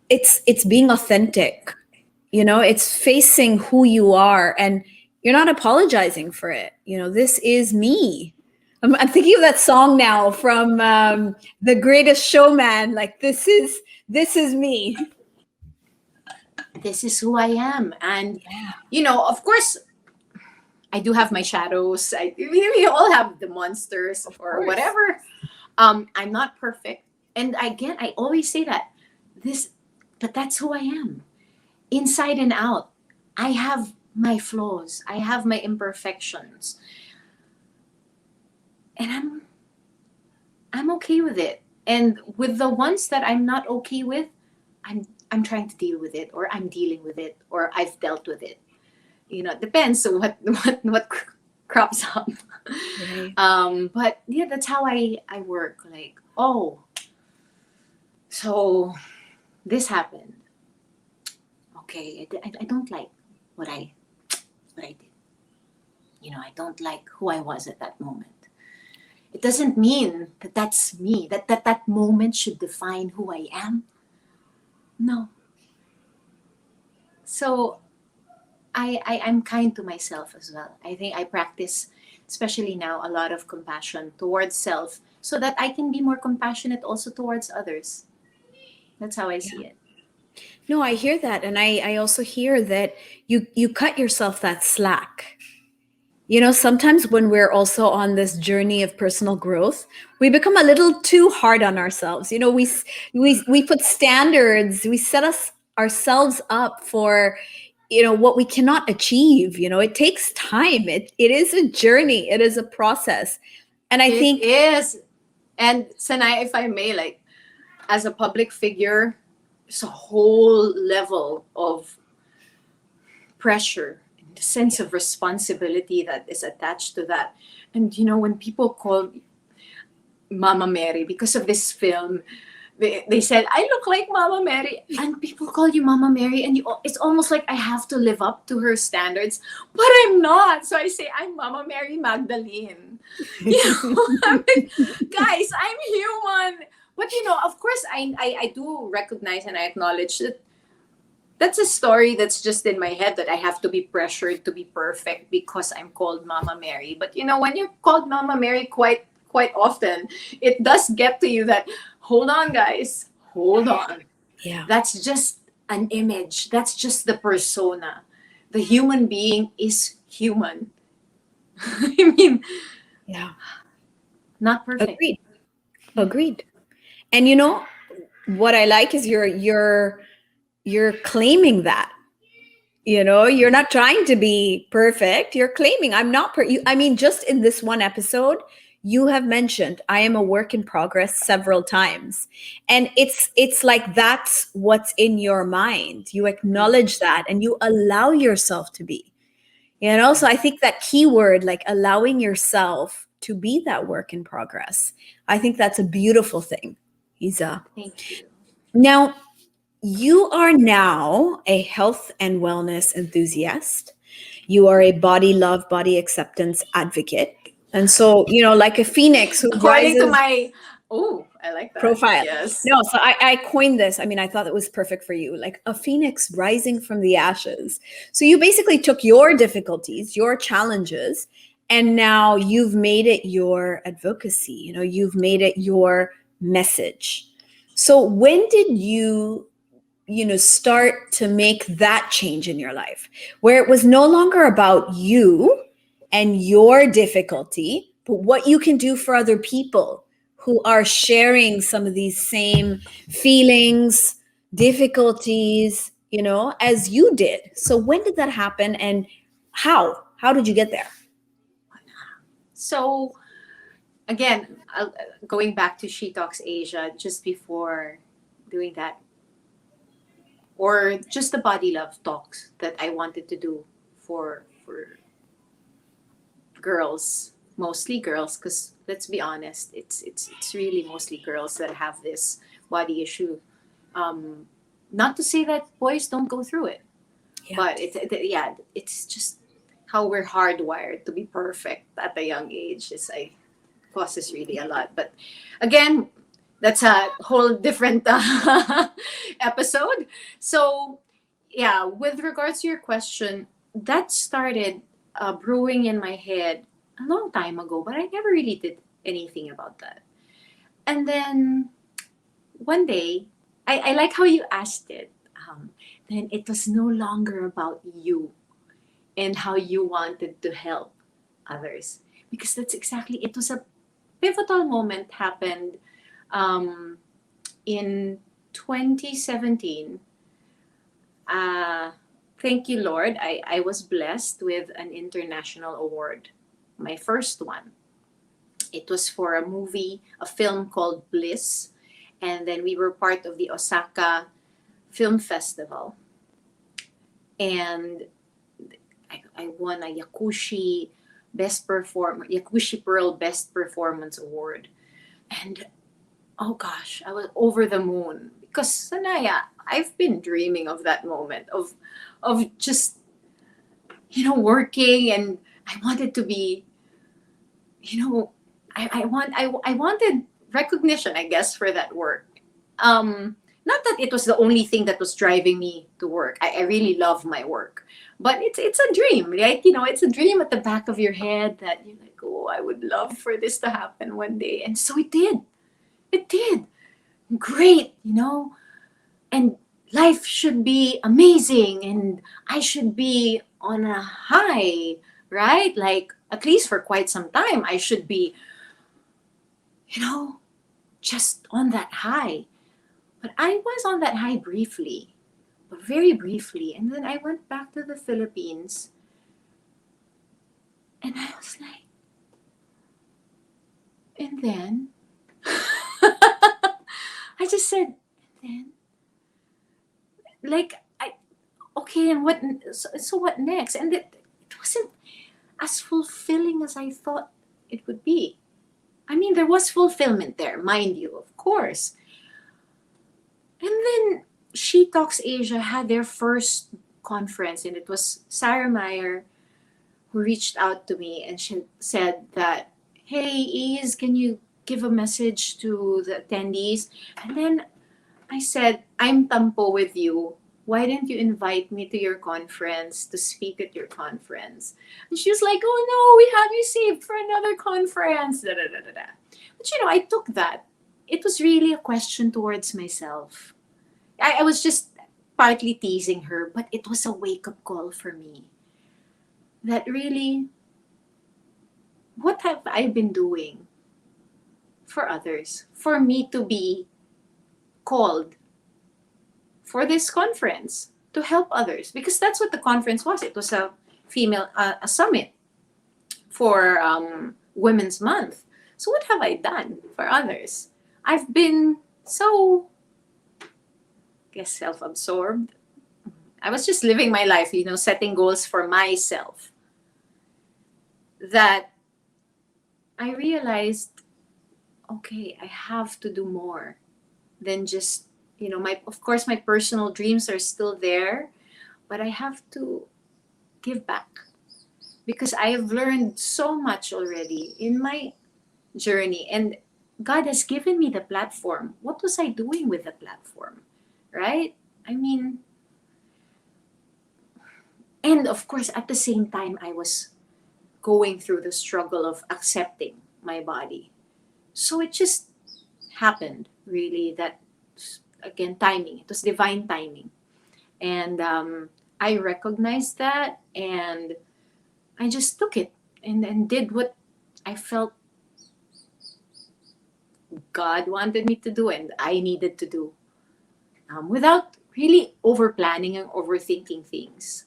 it's being authentic. It's facing who you are, and you're not apologizing for it. This is me. I'm thinking of that song now from The Greatest Showman. Like, this is me. This is who I am. And, Yeah, of course, I do have my shadows. We all have the monsters of or course. whatever. I'm not perfect. And again, I always say that this, but that's who I am inside and out. I have my flaws. I have my imperfections. And I'm okay with it. And with the ones that I'm not okay with, I'm trying to deal with it, or I'm dealing with it, or I've dealt with it. It depends on what crops up. Right. But yeah, that's how I work. Like, oh, so this happened. Okay, I don't like what I did. I don't like who I was at that moment. It doesn't mean that that's me, that moment should define who I am. No. So I'm kind to myself as well. I think I practice, especially now, a lot of compassion towards self so that I can be more compassionate also towards others. That's how I see Yeah. it. No, I hear that. And I also hear that you cut yourself that slack. You know, sometimes when we're also on this journey of personal growth, we become a little too hard on ourselves. You know, we put standards, we set us ourselves up for, you know, what we cannot achieve. You know, it takes time. It is a journey. It is a process. And I It think, is. And Sanai, if I may, like, as a public figure, it's a whole level of pressure, the sense of responsibility that is attached to that. And when people call Mama Mary because of this film, they said I look like Mama Mary, and people call you Mama Mary, and it's almost like I have to live up to her standards, but I'm not. So I say I'm Mama Mary Magdalene. I'm like, guys, I'm human. But of course, I do recognize and I acknowledge that that's a story that's just in my head, that I have to be pressured to be perfect because I'm called Mama Mary. But when you're called Mama Mary quite often, it does get to you that, hold on, guys, hold on. yeah, That's just an image. That's just the persona. The human being is human. I mean, yeah, not perfect. agreed, Yeah. agreed. And you know what I like is you're claiming that. You know, you're not trying to be perfect. You're claiming I'm not I mean, just in this one episode, you have mentioned I am a work in progress several times. And it's like that's what's in your mind. You acknowledge that and you allow yourself to be. You know, so I think that keyword, like allowing yourself to be that work in progress, I think that's a beautiful thing, Isa. Thank you. Now, you are now a health and wellness enthusiast. You are a body love, body acceptance advocate. And so, you know, like a phoenix who According to rises my, oh, I like that. profile. Yes. No, so I coined this. I mean, I thought it was perfect for you, like a phoenix rising from the ashes. So you basically took your difficulties, your challenges, and now you've made it your advocacy. You know, you've made it your message. So when did you start to make that change in your life where it was no longer about you and your difficulty, but what you can do for other people who are sharing some of these same feelings, difficulties, as you did? So when did that happen, and how did you get there? So again, going back to She Talks Asia, just before doing that, or just the body love talks that I wanted to do for girls, mostly girls, because let's be honest, it's really mostly girls that have this body issue. Um, Not to say that boys don't go through it, Yeah. but yeah, it's just how we're hardwired to be perfect at a young age is like causes really a lot. But again, that's a whole different episode. So yeah, with regards to your question, that started brewing in my head a long time ago, but I never really did anything about that. And then one day, I like how you asked it. Then it was no longer about you and how you wanted to help others, because that's exactly, it was a pivotal moment happened um, in 2017. uh, Thank you, Lord, I was blessed with an international award, my first one. It was for a movie, a film called Bliss, and then we were part of the Osaka Film Festival, and I won a Yakushi Pearl Best Performance Award. And oh gosh, I was over the moon because Sanaya, I've been dreaming of that moment of just working, and I wanted to be, you know I wanted recognition, I guess, for that work. Not that it was the only thing that was driving me to work. I really love my work, but it's a dream, right? You know, it's a dream at the back of your head that you're like, oh, I would love for this to happen one day, and so it did. It did. Great, you know, and life should be amazing, and I should be on a high, right? Like at least for quite some time, I should be, you know, just on that high. But I was on that high briefly, but very briefly. And then I went back to the Philippines and I was like, and then I just said, and then, like, okay, and what, so what next? And it wasn't as fulfilling as I thought it would be. I mean, there was fulfillment there, mind you, of course. And then She Talks Asia had their first conference, and it was Sarah Meyer who reached out to me, and she said that, hey, Iz, can you give a message to the attendees? And then I said, I'm Tampo with you. Why didn't you invite me to your conference to speak at your conference? And she was like, oh no, we have you saved for another conference. Da, da, da, da, da. But you know, I took that. It was really a question towards myself. I was just partly teasing her, but it was a wake up call for me. That really, what have I been doing for others? For me to be called for this conference to help others, because that's what the conference was. It was a a summit for Women's Month. So what have I done for others? I've been so, I guess, self-absorbed. I was just living my life, you know, setting goals for myself, that I realized, okay, I have to do more than just, you know, my, of course, my personal dreams are still there, but I have to give back, because I have learned so much already in my journey, and God has given me the platform. What was I doing with the platform? Right? I mean, and of course, at the same time, I was going through the struggle of accepting my body. So it just happened, really, that, again, timing. It was divine timing. And I recognized that, and I just took it, and did what I felt God wanted me to do and I needed to do, without really over planning and overthinking things.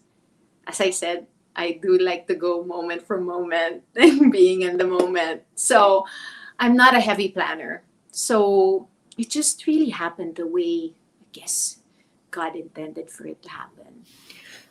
As I said, I do like to go moment for moment and being in the moment. So I'm not a heavy planner. So it just really happened the way, I guess, God intended for it to happen.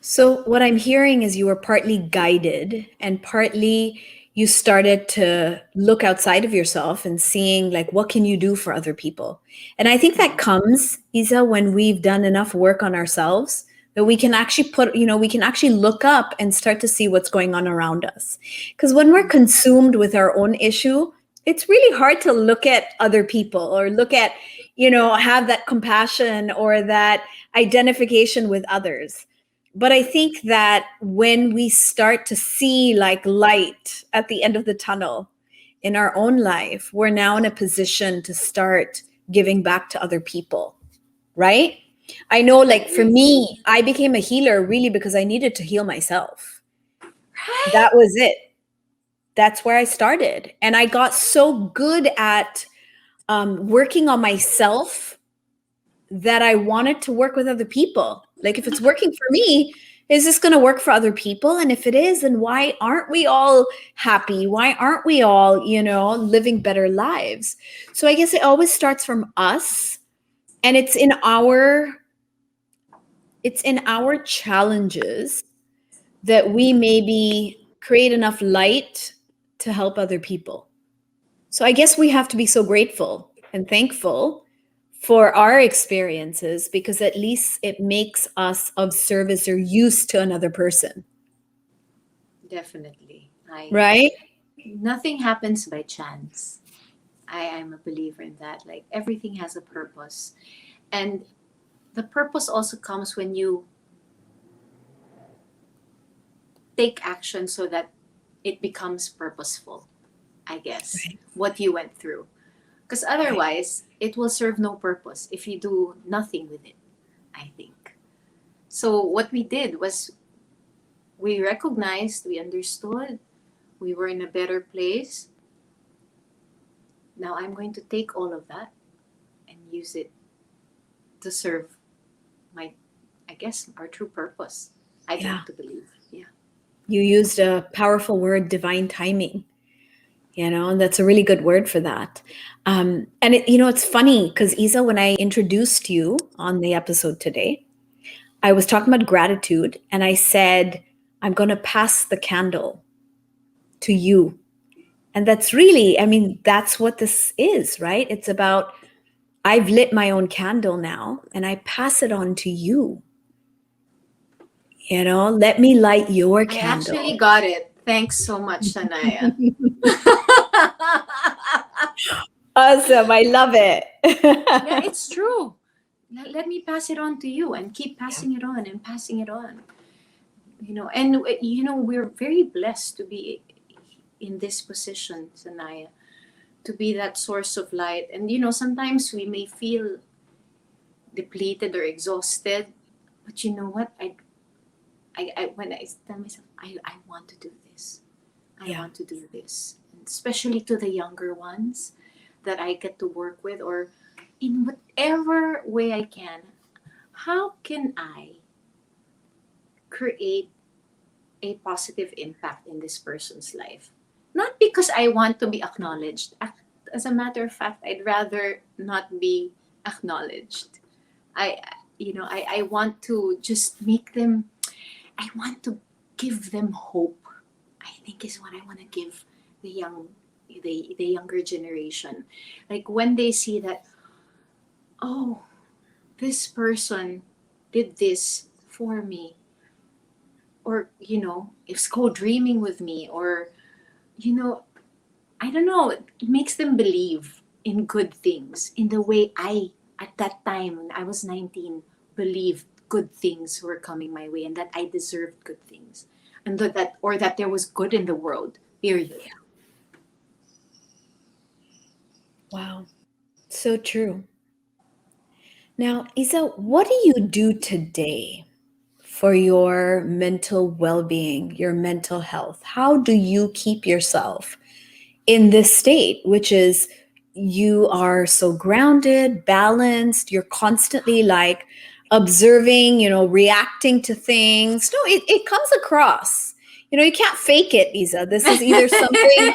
So, what I'm hearing is you were partly guided and partly you started to look outside of yourself and seeing, like, what can you do for other people? And I think that comes, Isa, when we've done enough work on ourselves that we can actually we can actually look up and start to see what's going on around us. Because when we're consumed with our own issue, it's really hard to look at other people or look at, have that compassion or that identification with others. But I think that when we start to see like light at the end of the tunnel in our own life, we're now in a position to start giving back to other people, right? I know, like for Agree. me, I became a healer really because I needed to heal myself. Right? That was it. That's where I started. And I got so good at working on myself that I wanted to work with other people. Like, if it's working for me, is this going to work for other people? And if it is, then why aren't we all happy? Why aren't we all, living better lives? So I guess it always starts from us, and it's in our challenges that we maybe create enough light to help other people. So I guess we have to be so grateful and thankful for our experiences, because at least it makes us of service or use to another person, Definitely. I right? nothing happens by chance. I'm a believer in that. Like everything has a purpose. And the purpose also comes when you take action so that it becomes purposeful, I guess, Right. what you went through. Because Right. otherwise, it will serve no purpose if you do nothing with it, I think. So, what we did was we recognized, we understood, we were in a better place. Now I'm going to take all of that and use it to serve my, I guess, our true purpose. I'd Yeah. like to believe. Yeah. You used a powerful word, divine timing. And that's a really good word for that. And it's funny because Isa, when I introduced you on the episode today, I was talking about gratitude, and I said, I'm going to pass the candle to you. And that's really, I mean, that's what this is, right? It's about, I've lit my own candle now, and I pass it on to you. Let me light your I actually candle. got it. Thanks so much, Sanaya. Awesome. I love it. Yeah, it's true. Let me pass it on to you and keep Yeah. passing it on and passing it on. And we're very blessed to be in this position, Sanaya, to be that source of light. And sometimes we may feel depleted or exhausted, but you know what? I when I tell myself, I want to do this. I Yeah. want to do this, and especially to the younger ones that I get to work with, or in whatever way I can. How can I create a positive impact in this person's life? Not because I want to be acknowledged. As a matter of fact, I'd rather not be acknowledged. I, I want to just make them, I want to give them hope. I think is what I want to give the the younger generation. Like when they see that, oh, this person did this for me, or is co-dreaming with me, or you know I don't know, it makes them believe in good things in the way I, at that time when I was 19, believed good things were coming my way and that I deserved good things, and that there was good in the world, period. Wow. So true. Now, Isa, what do you do today for your mental well being, your mental health? How do you keep yourself in this state, which is you are so grounded, balanced, you're constantly like observing, reacting to things? No, it comes across. You can't fake it, Isa. This is either something,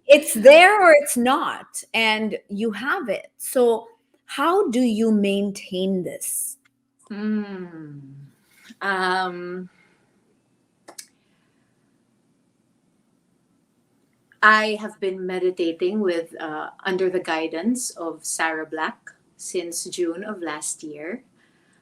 it's there or it's not, and you have it. So, how do you maintain this? Hmm. um I have been meditating with under the guidance of Sarah Black since June of last year.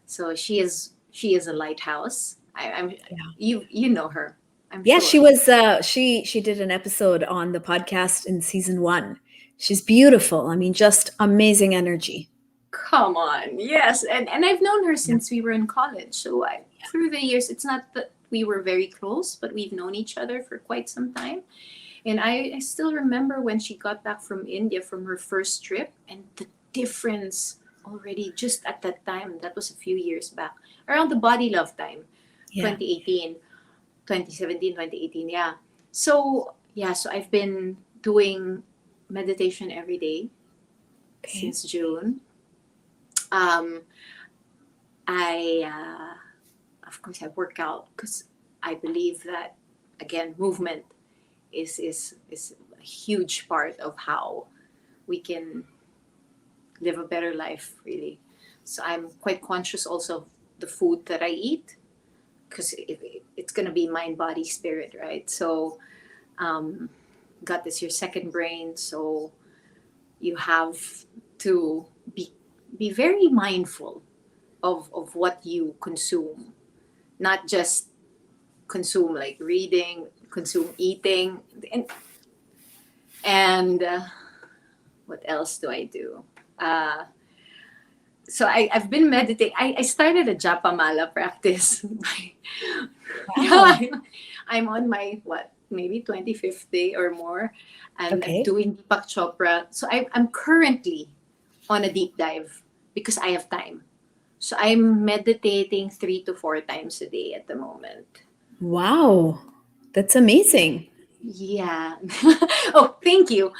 So she is a lighthouse. I'm Yeah. you know her, I'm Yeah, she sure. was she did an episode on the podcast in season 1. She's beautiful. I mean, just amazing energy. Come on, yes, and I've known her Yeah. since we were in college. So through the years, it's not that we were very close, but we've known each other for quite some time. And I still remember when she got back from India from her first trip, and the difference already just at that time. That was a few years back, around the body love time, Yeah. 2018, 2017, 2018. Yeah. So yeah, so I've been doing meditation every day Okay. since June. Um, I of course I work out because I believe that, again, movement is a huge part of how we can live a better life, really. So I'm quite conscious also of the food that I eat, because it's going to be mind, body, spirit, right? So um, gut is your second brain, so you have to be very mindful of what you consume, not just consume like reading, consume eating. And And what else do I do? Uh, I've been meditating. I started a Japamala practice. Wow. I'm on my, what, maybe 25th day or more. And I'm Okay. doing Deepak Chopra. So I'm currently on a deep dive because I have time. So I'm meditating 3 to 4 times a day at the moment. Wow. That's amazing. Yeah. Oh, thank you.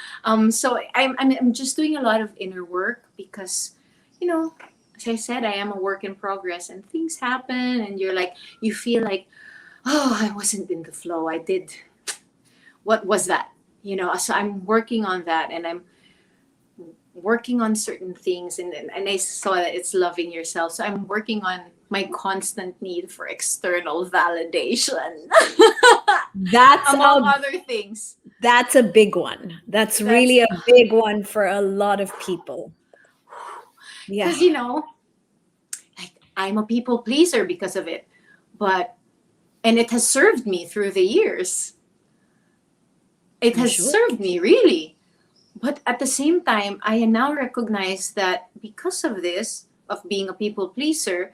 So I'm just doing a lot of inner work because, you know, as I said, I am a work in progress, and things happen, and you feel like, oh, I wasn't in the flow. I did, what was that? So I'm working on that, and I'm working on certain things, and I saw that it's loving yourself. So I'm working on my constant need for external validation, That's among a other things. that's a big one. That's That's really a big one for a lot of people. Yeah. because like, I'm a people pleaser because of it, but and it has served me through the years. It I'm has sure. served me really, but at the same time, I now recognize that because of this, of being a people pleaser,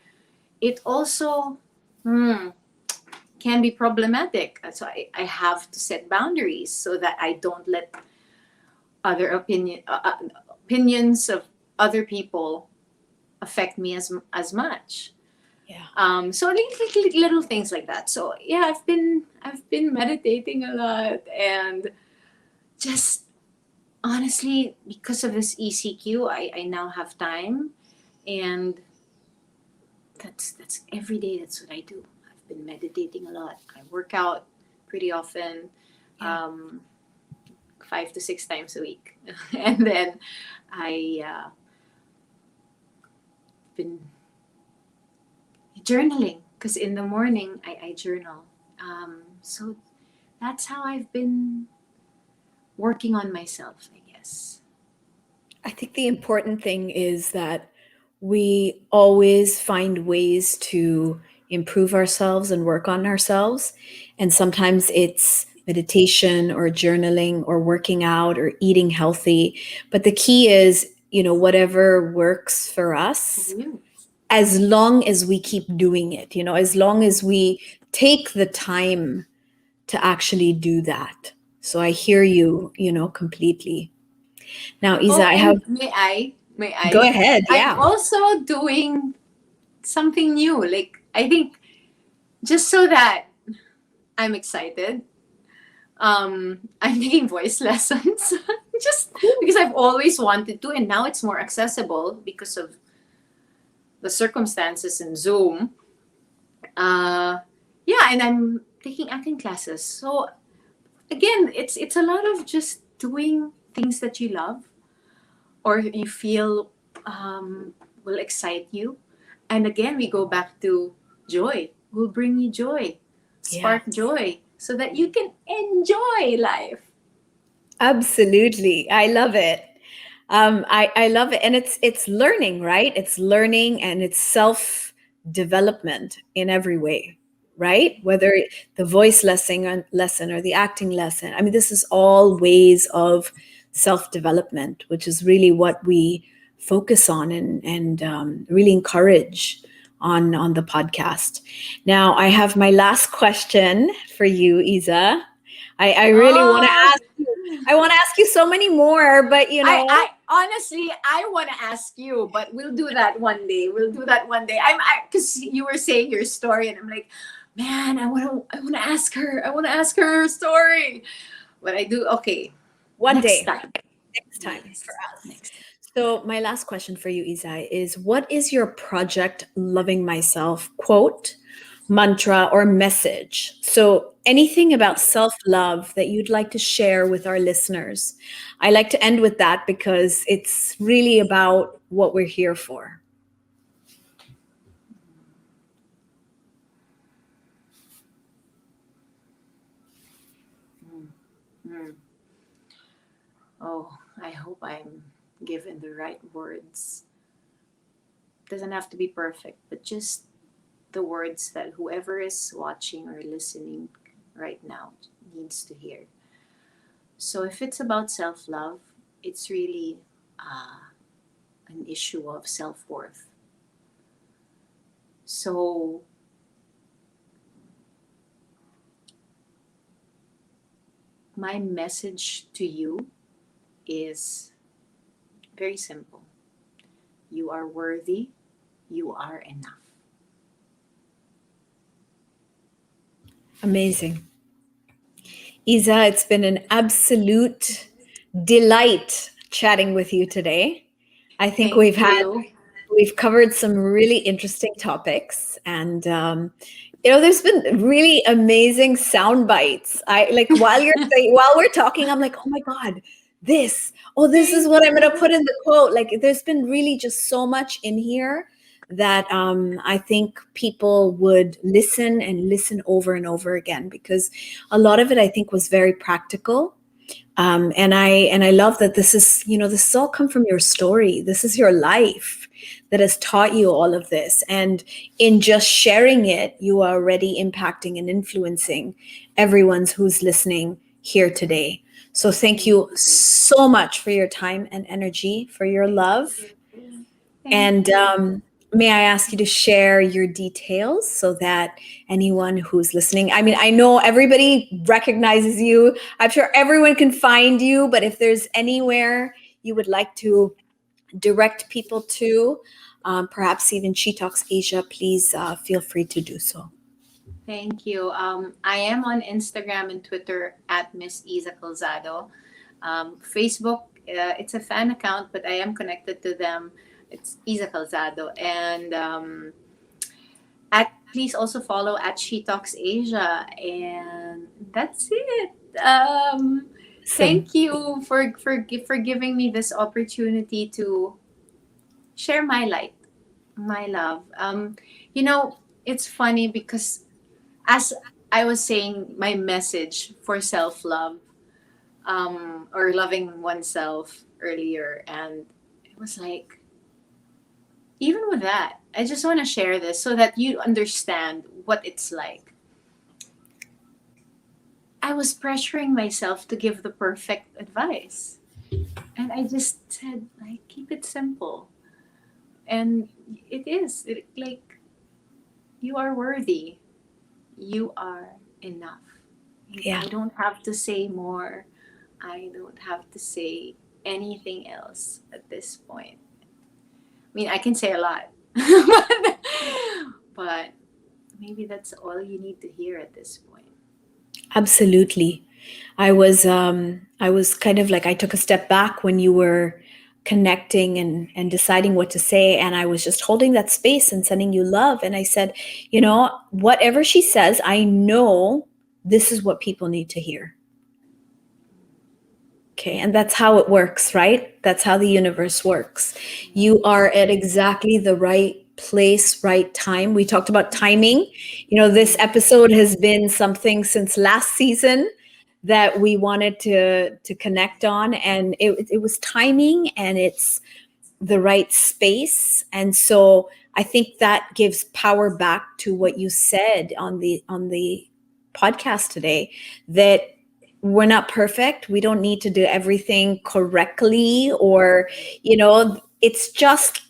it also hmm, can be problematic. So I have to set boundaries so that I don't let other opinions of other people affect me as much. Yeah. So little things like that. So yeah, I've been meditating a lot, and just honestly, because of this ECQ, I now have time, and that's every day. That's what I do. I've been meditating a lot. I work out pretty often, Yeah. um, 5 to 6 times a week, and then I been journaling because in the morning I journal. So that's how I've been working on myself, I guess. I think the important thing is that we always find ways to improve ourselves and work on ourselves. And sometimes it's meditation or journaling or working out or eating healthy. But the key is, whatever works for For us, you. as long as we keep doing it, as long as we take the time to actually do that. So I hear you, completely. Now, Isa, Oh, I have, and may I? go ahead. I'm Yeah. also doing something new. Like, I think just so that I'm excited, I'm taking voice lessons just Cool. because I've always wanted to, and now it's more accessible because of the circumstances in Zoom. Uh, yeah, and I'm taking acting classes. So again, it's a lot of just doing things that you love or you feel will excite you. And again, we go back to joy. Will bring you joy, Yeah. spark joy, so that you can enjoy life. Absolutely. I love it. I love it. And it's learning, right? It's learning and it's self-development in every way, right? Whether the voice lesson or the acting lesson. I mean, this is all ways of self-development, which is really what we focus on and really encourage on the podcast. Now, I have my last question for you, Isa. I really want to Oh, ask you. I want to ask you so many more, but I honestly I want to ask you, but we'll do that one day. We'll do that one day. Because you were saying your story, and I'm like, man, I want to ask her. I want to ask her her story. But I do. Okay, one next day, time. next time for Yes, us. next time. So, my last question for you, Isai, is what is your project loving myself quote, mantra, or message? So, anything about self love that you'd like to share with our listeners? I like to end with that because it's really about what we're here for. Mm, mm. Oh, I hope I'm given the right words. Doesn't have to be perfect, but just the words that whoever is watching or listening right now needs to hear. So if it's about self love, it's really uh, an issue of self worth. So my message to you is very simple: you are worthy, you are enough. Amazing. Iza, it's been an absolute delight chatting with you today. I think Thank you. we've covered some really interesting topics, and there's been really amazing sound bites. I like while we're talking, I'm like, oh my god, this is Thank what I'm going to you. put in the quote. Like, there's been really just so much in here that I think people would listen and listen over and over again, because a lot of it I think was very practical. And I love that this has all come from your story. This is your life that has taught you all of this, and in just sharing it, you are already impacting and influencing everyone's who's listening here today. So thank Thank you you. so much for your time and energy, for your Thank love. you. Thank And you. may I ask you to share your details so that anyone who's listening, I mean, I know everybody recognizes you. I'm sure everyone can find you, but if there's anywhere you would like to direct people to, perhaps even She Talks Asia, please feel free to do so. Thank you. I am on Instagram and Twitter at Miss Iza Calzado. Facebook, it's a fan account, but I am connected to them. It's Iza Calzado. And please also follow at She Talks Asia. And that's it. Awesome. Thank you for giving me this opportunity to share my light, my love. You know, it's funny because as I was saying, my message for self love, or loving oneself earlier, and it was like, even with that, I just want to share this so that you understand what it's like. I was pressuring myself to give the perfect advice, and I just said, like, keep it simple. And like, you are worthy, you are enough. Yeah. I don't have to say more. I don't have to say anything else at this point. I mean, I can say a lot, but maybe that's all you need to hear at this point. Absolutely. I was kind of like, I took a step back when you were connecting and deciding what to say, and I was just holding that space and sending you love, and I said, whatever she says, I know this is what people need to hear. Okay, and that's how it works, right? That's how the universe works. You are Yes. at exactly the right place, right time. We talked about timing. This Mm. episode has been something since last season that we wanted to connect on, and it was timing, and it's the right space. And so I think that gives power back to what you said on the podcast today, that we're not perfect. We don't need to do everything correctly, or it's just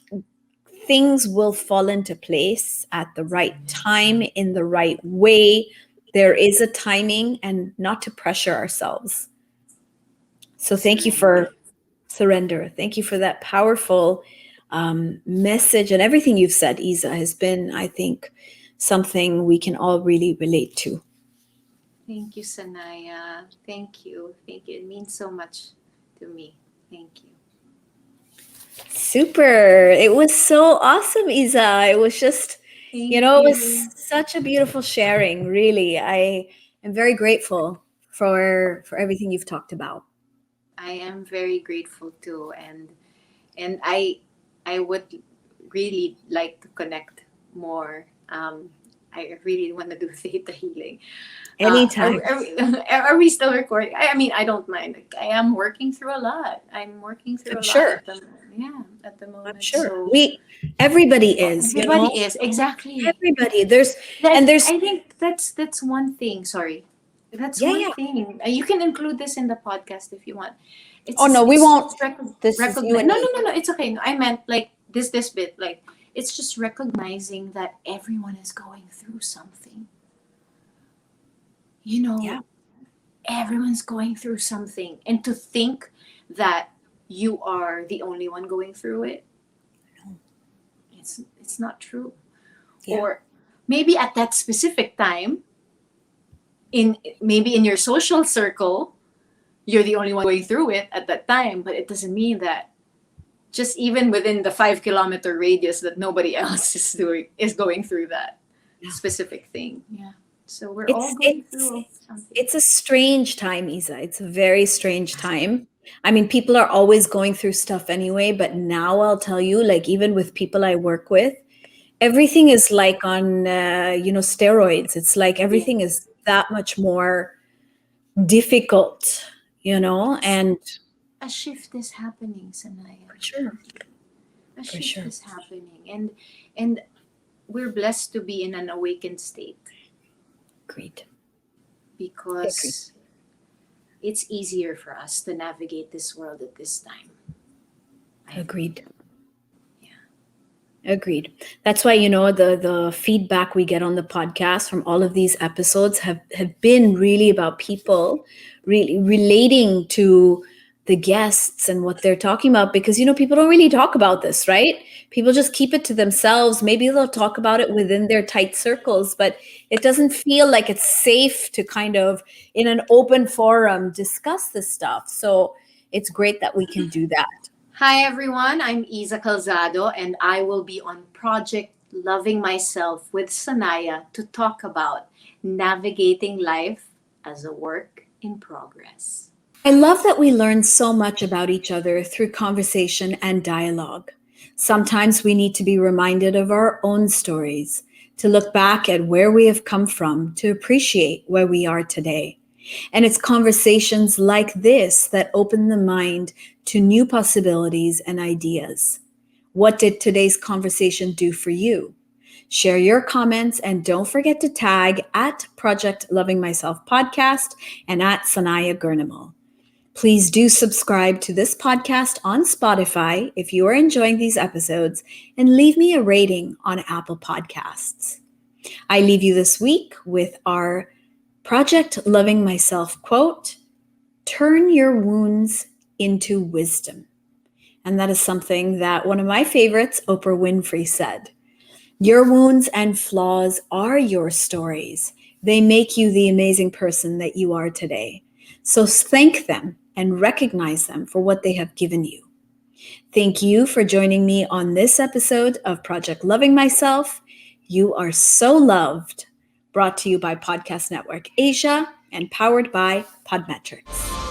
things will fall into place at the right time, in the right way. There is a timing, and not to pressure ourselves. So thank you Surrender. for surrender. Thank you for that powerful message, and everything you've said, Isa, has been, I think, something we can all really relate to. Thank you, Sanaya. Thank you. Thank you. It means so much to me. Thank you. Super. It was so awesome, Isa. It was just, Thank it was you. such a beautiful sharing. Really, I am very grateful for everything you've talked about. I am very grateful too, and I would really like to connect more. I really want to do theta healing. Anytime. Are we still recording? I mean, I don't mind. Like, I am working through a lot. I'm working through I'm a lot sure. at the yeah at the I'm moment. sure. So Everybody is, everybody is exactly everybody. There's, that. and there's I think that's one thing. Sorry. That's Yeah, one yeah. thing. You can include this in the podcast if you want. Oh no, we It's won't. just This is you recognize. and No, me. no, no, no. It's okay. No, I meant like this bit. Like it's just recognizing that everyone is going through something. You Yeah. know, everyone's going through something, and to think that you are the only one going through it, No. it's not true. Yeah. Or maybe at that specific time, in maybe in your social circle, you're the only one going through it at that time, but it doesn't mean that just even within the 5 kilometer radius that nobody else is going through that Yeah. specific thing. Yeah. So we're all It's going it's through something. it's a strange time, Isa. It's a very strange time. I mean, people are always going through stuff anyway, but now I'll tell you, like even with people I work with, everything is like on steroids. It's like Yeah. everything is that much more difficult, and A shift is happening, Sanaya. for sure, A for shift sure. is happening, and we're blessed to be in an awakened state Agreed. Agreed. because it's easier for us to navigate this world at this time. I think. Agreed. Yeah. Agreed. That's why, the feedback we get on the podcast from all of these episodes have been really about people really relating to the guests and what they're talking about, because people don't really talk about this, right? People just keep it to themselves. Maybe they'll talk about it within their tight circles, but it doesn't feel like it's safe to kind of in an open forum discuss this stuff. So it's great that we can do that. Hi everyone, I'm Iza Calzado and I will be on Project Loving Myself with Sanaya to talk about navigating life as a work in progress. I love that we learn so much about each other through conversation and dialogue. Sometimes we need to be reminded of our own stories, to look back at where we have come from, to appreciate where we are today. And it's conversations like this that open the mind to new possibilities and ideas. What did today's conversation do for you? Share your comments and don't forget to tag at Project Loving Myself Podcast and at Sanaya Gurnamal. Please do subscribe to this podcast on Spotify if you are enjoying these episodes, and leave me a rating on Apple Podcasts. I leave you this week with our Project Loving Myself quote: turn your wounds into wisdom. And that is something that one of my favorites, Oprah Winfrey, said. Your wounds and flaws are your stories. They make you the amazing person that you are today. So thank them and recognize them for what they have given you. Thank you for joining me on this episode of Project Loving Myself. You are so loved. Brought to you by Podcast Network Asia and powered by Podmetrics.